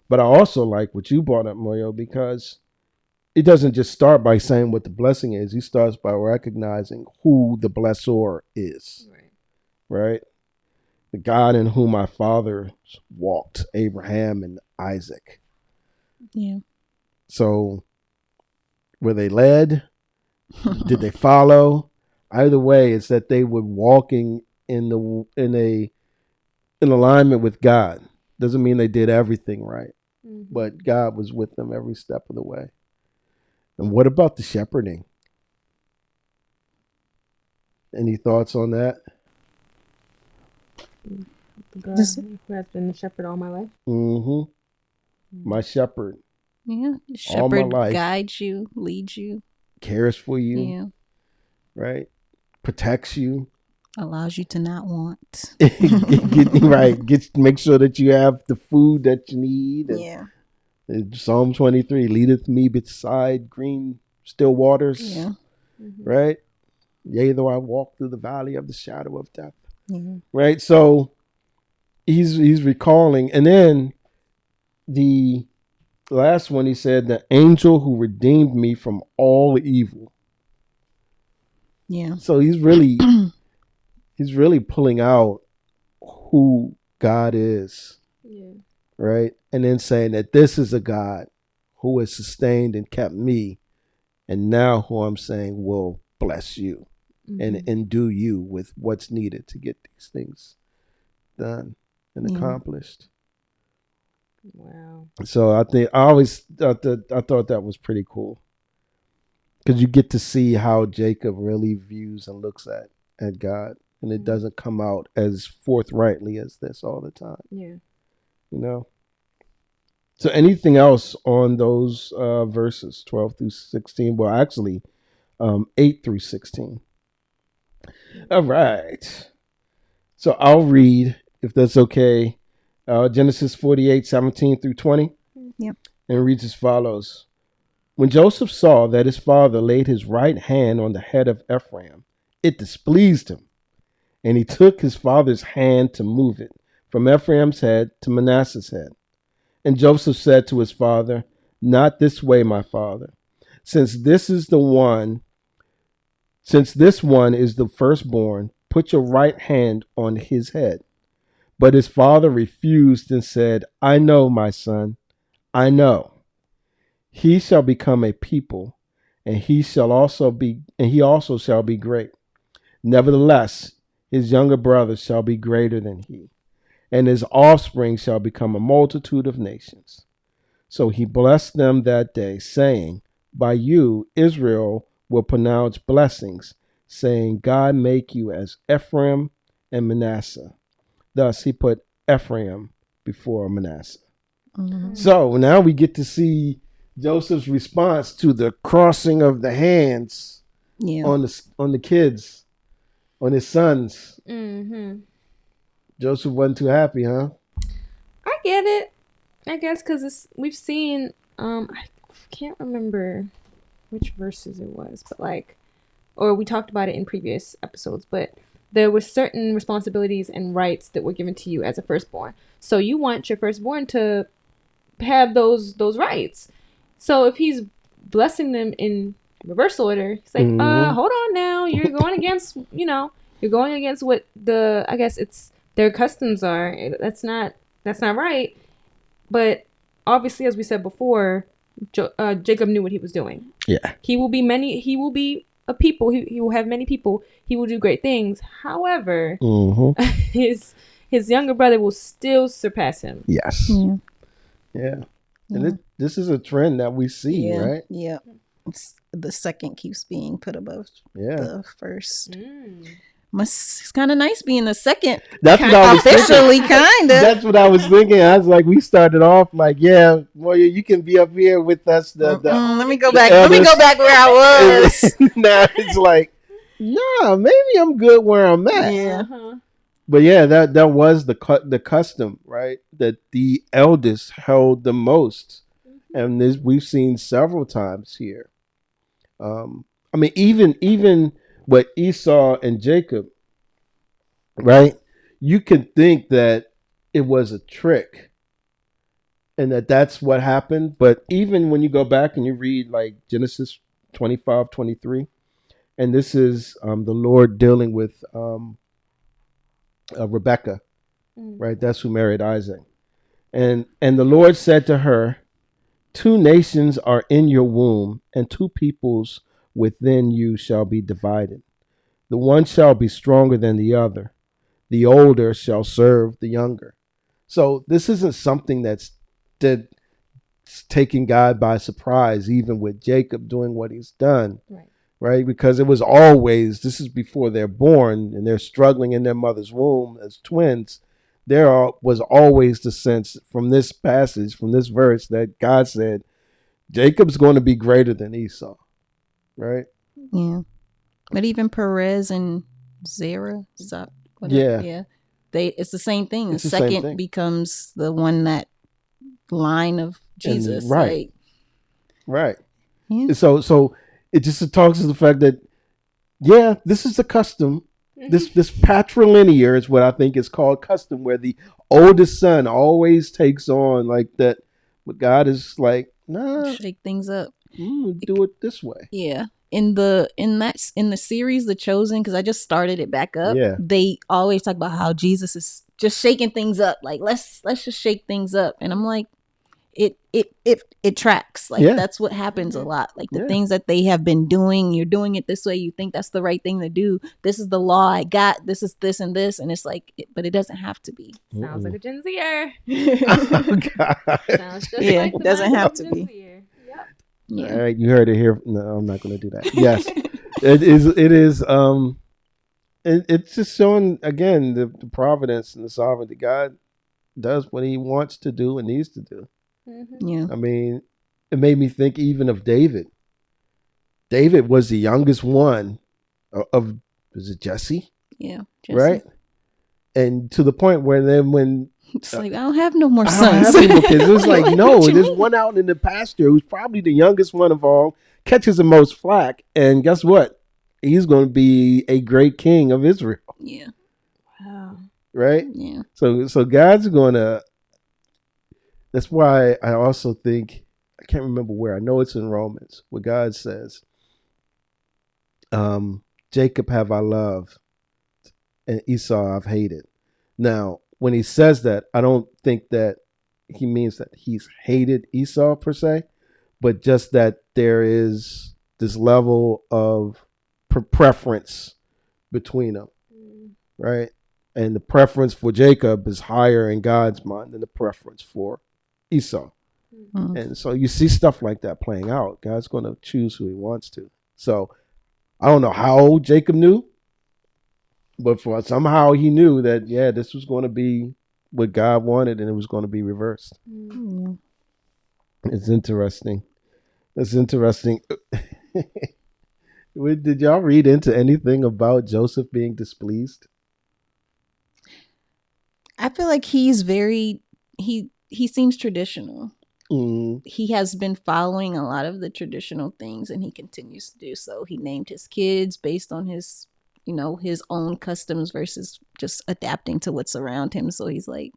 But I also like what you brought up, Moyo, because it doesn't just start by saying what the blessing is. He starts by recognizing who the blessor is, right? The God in whom my fathers walked, Abraham and Isaac. Yeah. So were they led? Did they follow? Either way, it's that they were walking in alignment with God. Doesn't mean they did everything right, but God was with them every step of the way. And what about the shepherding? Any thoughts on that? God who has been the shepherd all my life. My shepherd. Yeah. The shepherd guides you, leads you, cares for you. Yeah. Right? Protects you. Allows you to not want. Make sure that you have the food that you need. And yeah. Psalm 23, leadeth me beside green still waters. Yeah. Right? Yea, though I walk through the valley of the shadow of death. Right? So he's recalling. And then the last one, he said, the angel who redeemed me from all evil. Yeah. So he's really pulling out who God is. Yeah. Right? And then saying that this is a God who has sustained and kept me, and now who I'm saying will bless you and endue you with what's needed to get these things done and accomplished. Wow. So I thought that was pretty cool, because you get to see how Jacob really views and looks at God, and it doesn't come out as forthrightly as this all the time. Yeah. So anything else on those verses 12 through 16? Well, actually, 8 through 16. All right. So I'll read, if that's okay, Genesis 48, 17 through 20. Yep. And it reads as follows. When Joseph saw that his father laid his right hand on the head of Ephraim, it displeased him, and he took his father's hand to move it from Ephraim's head to Manasseh's head. And Joseph said to his father, "Not this way, my father, since this one is the firstborn, put your right hand on his head." But his father refused and said, "I know, my son, I know. He shall become a people, and he also shall be great. Nevertheless, his younger brother shall be greater than he, and his offspring shall become a multitude of nations." So he blessed them that day, saying, "By you Israel will pronounce blessings, saying, God make you as Ephraim and Manasseh." Thus he put Ephraim before Manasseh. Mm-hmm. So now we get to see Joseph's response to the crossing of the hands on the kids, on his sons. Mm-hmm. Joseph wasn't too happy, huh? I get it. I guess because we've seen, I can't remember which verses it was, but or we talked about it in previous episodes, but there were certain responsibilities and rights that were given to you as a firstborn. So you want your firstborn to have those rights. So if he's blessing them in reverse order, he's like, hold on now, you're going against, what I guess it's their customs are. That's not right. But obviously, as we said before, Jacob knew what he was doing. Yeah. He will be a people. He will have many people. He will do great things. However, his younger brother will still surpass him. Yes. Yeah. And this is a trend that we see, right? Yeah. The second keeps being put above the first. It's kind of nice being the second. That's what I was officially kind of. That's what I was thinking. I was like, we started off like, yeah, well, you can be up here with us. Let me go back. Let me go back where I was. Now it's like, yeah, maybe I'm good where I'm at. Yeah. But yeah, that was the custom, right? That the eldest held the most, and we've seen several times here. I mean, even what Esau and Jacob, right? You could think that it was a trick, and that's what happened. But even when you go back and you read like Genesis 25:23, and this is the Lord dealing with Rebecca, right? That's who married Isaac. And the Lord said to her, "Two nations are in your womb, and two peoples within you shall be divided. The one shall be stronger than the other. The older shall serve the younger." So this isn't something that's taking God by surprise, even with Jacob doing what he's done. Right? Because it was always, this is before they're born and they're struggling in their mother's womb as twins. There was always the sense from this passage, from this verse, that God said, Jacob's going to be greater than Esau. Right? Yeah. But even Perez and Zerah, it's the same thing. The second becomes the one that line of Jesus. Right. Right. Yeah. So it just talks to the fact that, this is the custom. This patrilinear is what I think is called custom, where the oldest son always takes on like that. But God is like, nah, shake things up. Do it this way. Yeah. In the series The Chosen, because I just started it back up. Yeah. They always talk about how Jesus is just shaking things up. Like let's just shake things up, and I'm like, it tracks. Like that's what happens a lot. Like the things that they have been doing, you're doing it this way. You think that's the right thing to do. This is the law I got. This is this and this, and it's like, but it doesn't have to be. Sounds like a Gen Zer. Oh, God. Sounds just like it doesn't have to be. Yep. Yeah. All right, you heard it here. No, I'm not going to do that. Yes, it is. It's just showing again the providence and the sovereignty. God does what He wants to do and needs to do. Yeah. I mean, it made me think even of David. David was the youngest one was it Jesse? Yeah. Jesse. Right. And to the point where then when It's like, I don't have no more I don't sons. have any more kids. It was like, no, What you there's mean? one out in the pasture who's probably the youngest one of all, catches the most flack, and guess what? He's going to be a great king of Israel. Yeah. Wow. Right? Yeah. So God's going to. That's why I also think, I can't remember where. I know it's in Romans where God says, Jacob have I loved, and Esau I've hated. Now, when he says that, I don't think that he means that he's hated Esau per se, but just that there is this level of preference between them, right? And the preference for Jacob is higher in God's mind than the preference for Esau. Mm. And so you see stuff like that playing out. God's going to choose who he wants to. So I don't know how Jacob knew, but for somehow he knew that, yeah, this was going to be what God wanted and it was going to be reversed. Mm. It's interesting. It's interesting. Did y'all read into anything about Joseph being displeased? I feel like he's very he seems traditional. Mm. He has been following a lot of the traditional things and he continues to do so. He named his kids based on his, his own customs versus just adapting to what's around him. So he's like,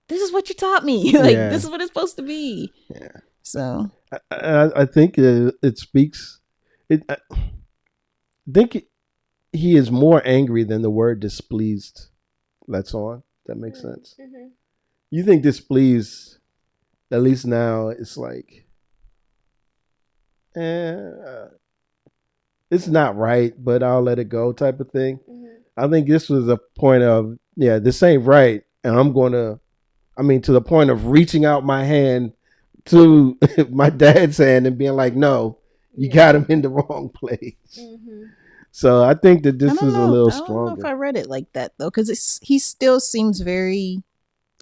this is what you taught me. This is what it's supposed to be. Yeah. So I think it speaks. I think he is more angry than the word displeased lets on. That makes sense. Mm-hmm. You think displeased, at least now, it's like, it's not right, but I'll let it go type of thing. Mm-hmm. I think this was a point of, this ain't right. And I'm going to, to the point of reaching out my hand to my dad's hand and being like, no, you got him in the wrong place. Mm-hmm. So I think that this is a little stronger. I don't know if I read it like that though, because he still seems very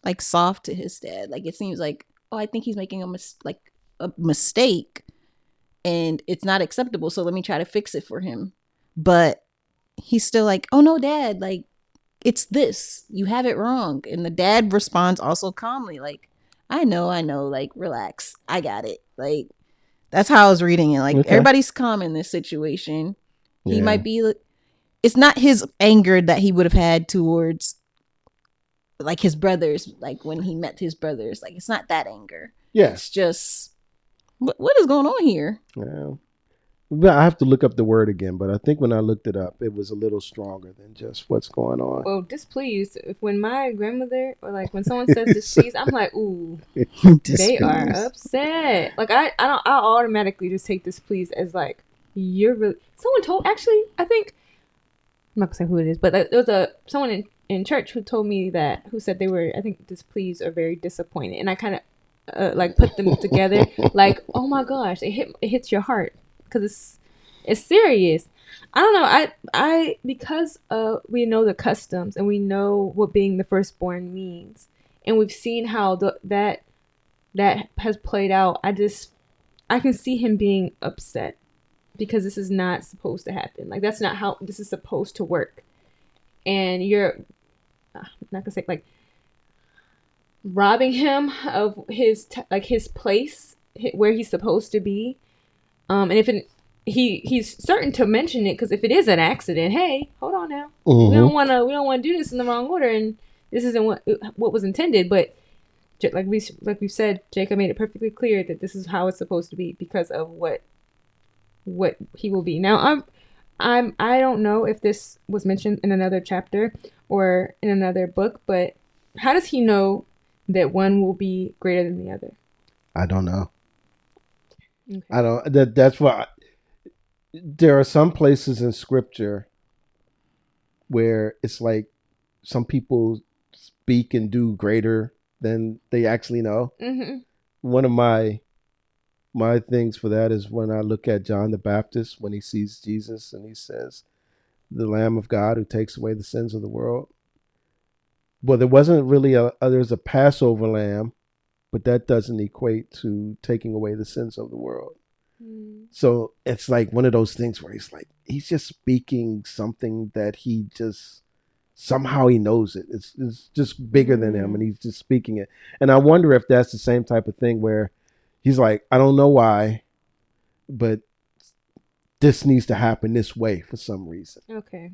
like soft to his dad. Like it seems like, oh, I think he's making a mistake, and it's not acceptable. So let me try to fix it for him. But he's still like, oh no, Dad, like it's this. You have it wrong. And the dad responds also calmly, like, I know, like relax, I got it. Like that's how I was reading it. Like everybody's calm in this situation. He might be. It's not his anger that he would have had towards like his brothers, like when he met his brothers. Like it's not that anger. Yeah. It's just what is going on here? Yeah. I have to look up the word again, but I think when I looked it up, it was a little stronger than just what's going on. Well, displeased. When my grandmother or like when someone says displeased, I'm like, ooh, they are upset. Like I automatically just take displeased as like you're really. Someone told. Actually, I think I'm not gonna say who it is, but there was someone in church who told me who said they were, I think, displeased or very disappointed, and I kind of like put them together. Like, oh my gosh, it hits your heart. Because it's serious. I don't know. I because we know the customs and we know what being the firstborn means, and we've seen how that has played out. I can see him being upset because this is not supposed to happen. Like that's not how this is supposed to work. And you're I'm not gonna say like robbing him of his his place where he's supposed to be. And if he's certain to mention it, because if it is an accident, hey, hold on now, we don't want to do this in the wrong order, and this isn't what was intended. But like we said, Jacob made it perfectly clear that this is how it's supposed to be because of what he will be. Now I don't know if this was mentioned in another chapter or in another book, but how does he know that one will be greater than the other? I don't know. Okay. I don't. That's why there are some places in Scripture where it's like some people speak and do greater than they actually know. Mm-hmm. One of my things for that is when I look at John the Baptist when he sees Jesus and he says, "The Lamb of God who takes away the sins of the world." Well, there wasn't really there's a Passover lamb, but that doesn't equate to taking away the sins of the world. So it's like one of those things where he's just speaking something that he just somehow he knows it. It's just bigger than him, and he's just speaking it. And I wonder if that's the same type of thing where he's like, I don't know why, but this needs to happen this way for some reason. Okay.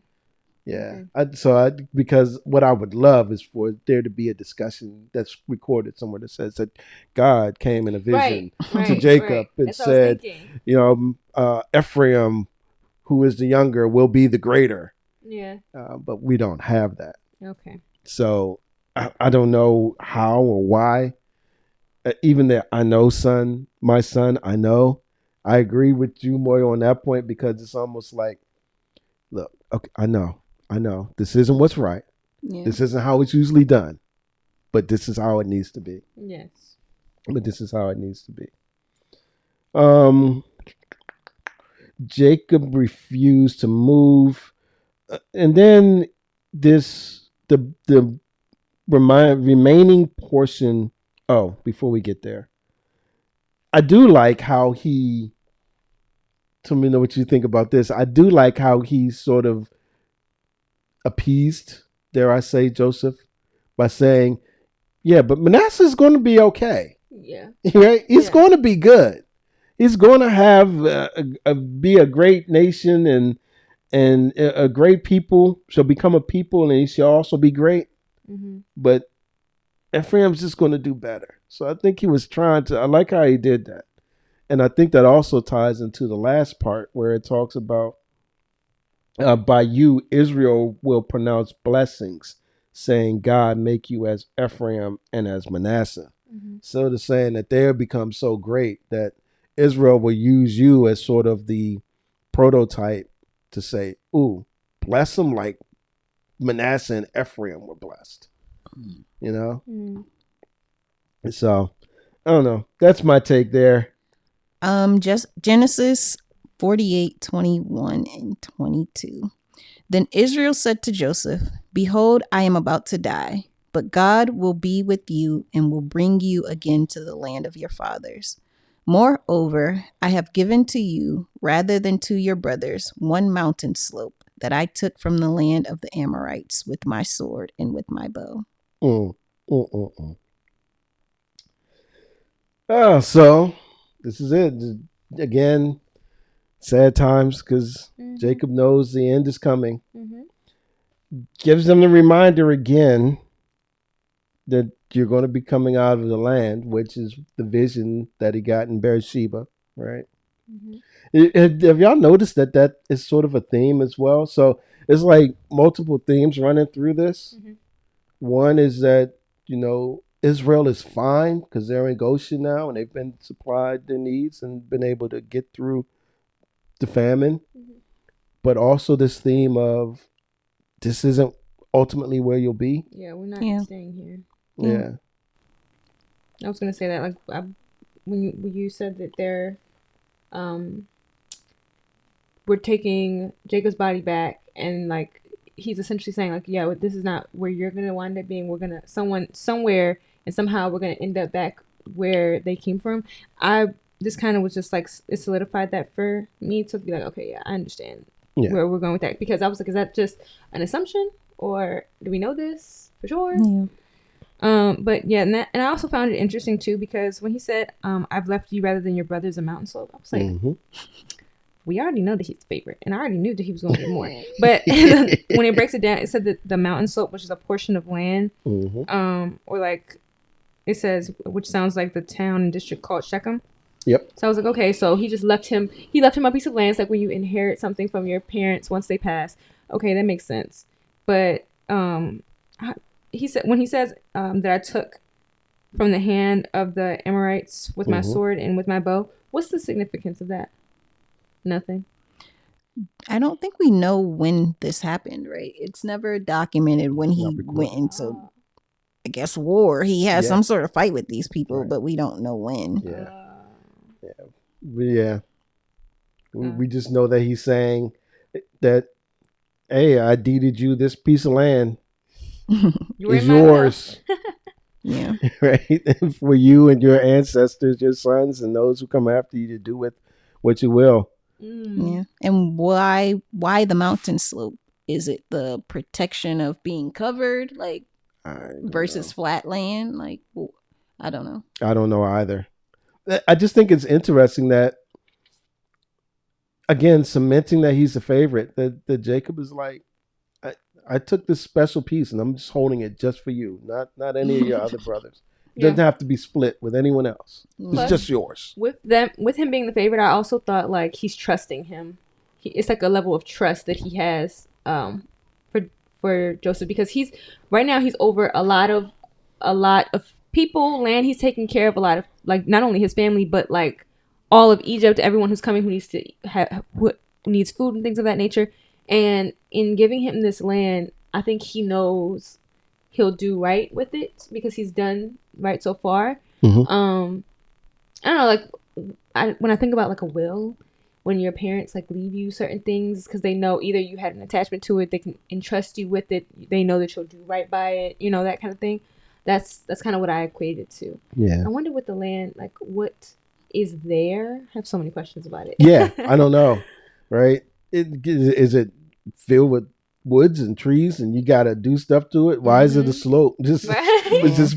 Yeah. Because what I would love is for there to be a discussion that's recorded somewhere that says that God came in a vision to Jacob and said, Ephraim, who is the younger, will be the greater. Yeah. But we don't have that. Okay. So I don't know how or why. Even that I know my son, I agree with you more on that point, because it's almost like, look, okay, I know. This isn't what's right. Yeah. This isn't how it's usually done. But this is how it needs to be. Yes. But this is how it needs to be. Jacob refused to move. And then the remaining portion. Oh, before we get there, I do like how he. Tell me what you think about this. I do like how he sort of appeased, dare I say, Joseph, by saying, "Yeah, but Manasseh's going to be okay. Yeah, right? He's going to be good. He's going to have be a great nation, and a great people shall become a people, and he shall also be great. Mm-hmm. But Ephraim's just going to do better." So I think he was trying to. I like how he did that, and I think that also ties into the last part where it talks about, by you, Israel will pronounce blessings, saying, God make you as Ephraim and as Manasseh. Mm-hmm. So they're saying that they'll become so great that Israel will use you as sort of the prototype to say, ooh, bless them like Manasseh and Ephraim were blessed. You know? Mm. So, I don't know. That's my take there. Just Genesis 48:21 and 22. Then Israel said to Joseph, Behold, I am about to die, but God will be with you and will bring you again to the land of your fathers. Moreover, I have given to you, rather than to your brothers, one mountain slope that I took from the land of the Amorites with my sword and with my bow. So this is it. Again, sad times, because Jacob knows the end is coming. Mm-hmm. Gives them the reminder again that you're going to be coming out of the land, which is the vision that he got in Beersheba, right? Mm-hmm. Have y'all noticed that is sort of a theme as well? So it's like multiple themes running through this. Mm-hmm. One is that, Israel is fine because they're in Goshen now and they've been supplied their needs and been able to get through the famine. Mm-hmm. But also this theme of this isn't ultimately where you'll be. Yeah, we're not staying here. Yeah. I was going to say that, like, when you said that they're, we're taking Jacob's body back, and like, he's essentially saying, like, yeah, this is not where you're going to wind up being. We're going to, somewhere, and somehow we're going to end up back where they came from. This kind of was just like, it solidified that for me to be like, okay, yeah, I understand where we're going with that. Because I was like, is that just an assumption, or do we know this for sure? Yeah. But yeah, and I also found it interesting too, because when he said, I've left you rather than your brothers a mountain slope, I was like, we already know that he's the favorite, and I already knew that he was going to get more. But when it breaks it down, it said that the mountain slope, which is a portion of land, or like it says, which sounds like the town and district called Shechem. Yep. So I was like, okay, so he just left him. He left him a piece of land. It's like when you inherit something from your parents once they pass. Okay, that makes sense. But he said, when he says that I took from the hand of the Amorites with my sword and with my bow, what's the significance of that? Nothing. I don't think we know when this happened, right? It's never documented when he went into, I guess, war. He had some sort of fight with these people, but we don't know when. We just know that he's saying that, hey, I deeded you this piece of land. It's yours. Yeah. Right? For you and your ancestors, your sons, and those who come after you, to do with what you will. Yeah. And why the mountain slope? is it the protection of being covered, like versus flat land? Like, I don't know. I don't know either. I just think it's interesting that, again, cementing that he's the favorite, that Jacob is like, I took this special piece and I'm just holding it just for you, not any of your other brothers. It doesn't have to be split with anyone else. It's just yours. With him being the favorite, I also thought like he's trusting him. It's like a level of trust that he has for Joseph, because he's right now he's over a lot of people, land. He's taking care of a lot of, like, not only his family but like all of Egypt, everyone who's coming who needs to who needs food and things of that nature. And in giving him this land, I think he knows he'll do right with it because he's done right so far. Mm-hmm. I don't know, like when I think about like a will, when your parents like leave you certain things because they know either you had an attachment to it, they can entrust you with it, they know that you'll do right by it, you know, that kind of thing. That's kind of what I equated to. Yeah. I wonder with the land, like what is there? I have so many questions about it. Yeah, I don't know, right? Is it filled with woods and trees and you got to do stuff to it? Why is it a slope? Just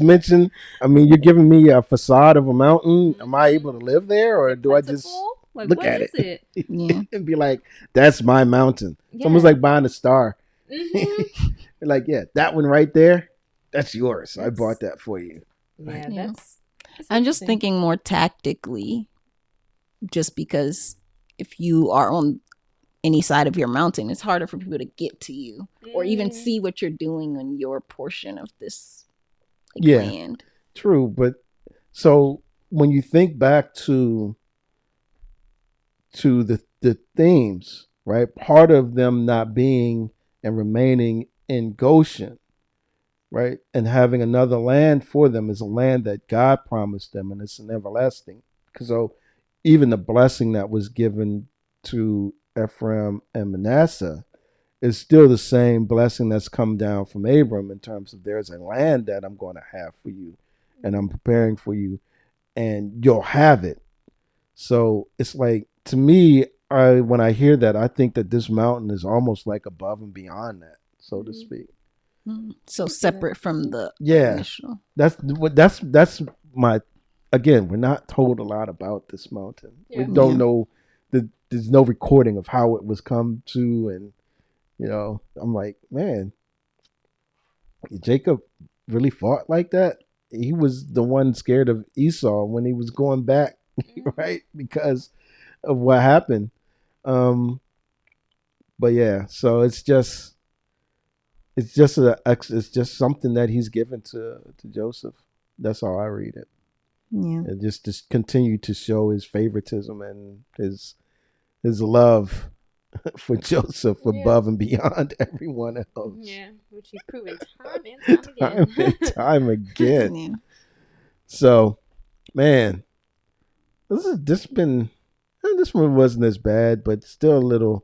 mention, I mean, you're giving me a facade of a mountain. Am I able to live there, or do I just like, look at it? And be like, that's my mountain? Yeah. It's almost like buying a star. Mm-hmm. Like, yeah, that one right there, that's yours. I bought that for you. Yeah, that's I'm just thinking more tactically, just because if you are on any side of your mountain, it's harder for people to get to you or even see what you're doing on your portion of this land. True. But so when you think back to the themes, right? Part of them not being and remaining in Goshen, right? And having another land for them is a land that God promised them, and it's an everlasting. So even the blessing that was given to Ephraim and Manasseh is still the same blessing that's come down from Abram in terms of there's a land that I'm going to have for you and I'm preparing for you and you'll have it. So it's like, to me, when I hear that, I think that this mountain is almost like above and beyond that, so to speak. So separate from the initial. That's my, again, we're not told a lot about this mountain. We don't know. There's no recording of how it was come to, and you know, I'm like, man, Jacob really fought like that. He was the one scared of Esau when he was going back, right, because of what happened. But yeah, so it's just something that he's given to Joseph. That's how I read it. Yeah, and just continue to show his favoritism and his love for Joseph above and beyond everyone else. Yeah, which he's proven time and time again. Yeah. So, man, this one wasn't as bad, but still a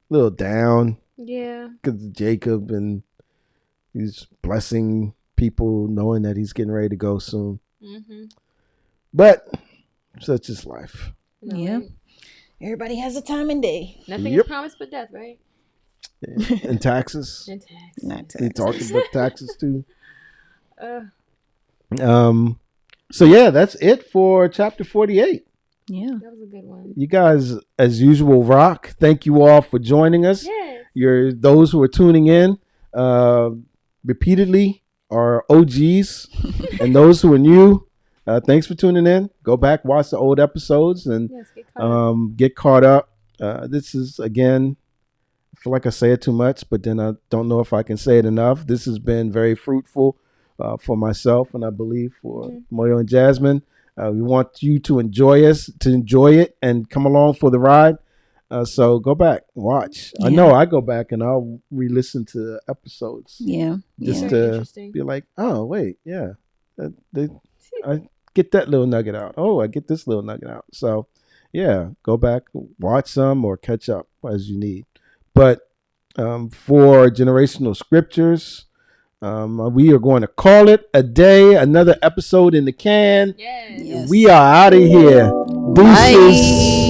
little down. Yeah, because Jacob, and he's blessing people, knowing that he's getting ready to go soon. Mm-hmm. But such is life. No, yeah. Right? Everybody has a time and day. Nothing is promised but death, right? Yeah. And taxes. Not taxes. He talked about taxes too. So yeah, that's it for chapter 48. Yeah. That was a good one. You guys, as usual, rock. Thank you all for joining us. Yes. Those who are tuning in repeatedly are OGs, and those who are new, thanks for tuning in. Go back, watch the old episodes, and get caught up. This is, again, I feel like I say it too much, but then I don't know if I can say it enough. This has been very fruitful for myself, and I believe for Moyo and Jasmine. We want you to enjoy it, and come along for the ride. So go back, watch. Yeah. I know I go back and I'll re-listen to episodes. Yeah. Just to be like, oh, wait, yeah. I get that little nugget out. Oh, I get this little nugget out. So, yeah, go back, watch some, or catch up as you need. But for Generational Scriptures, we are going to call it a day. Another episode in the can. Yes. We are out of here. Deuces. Bye.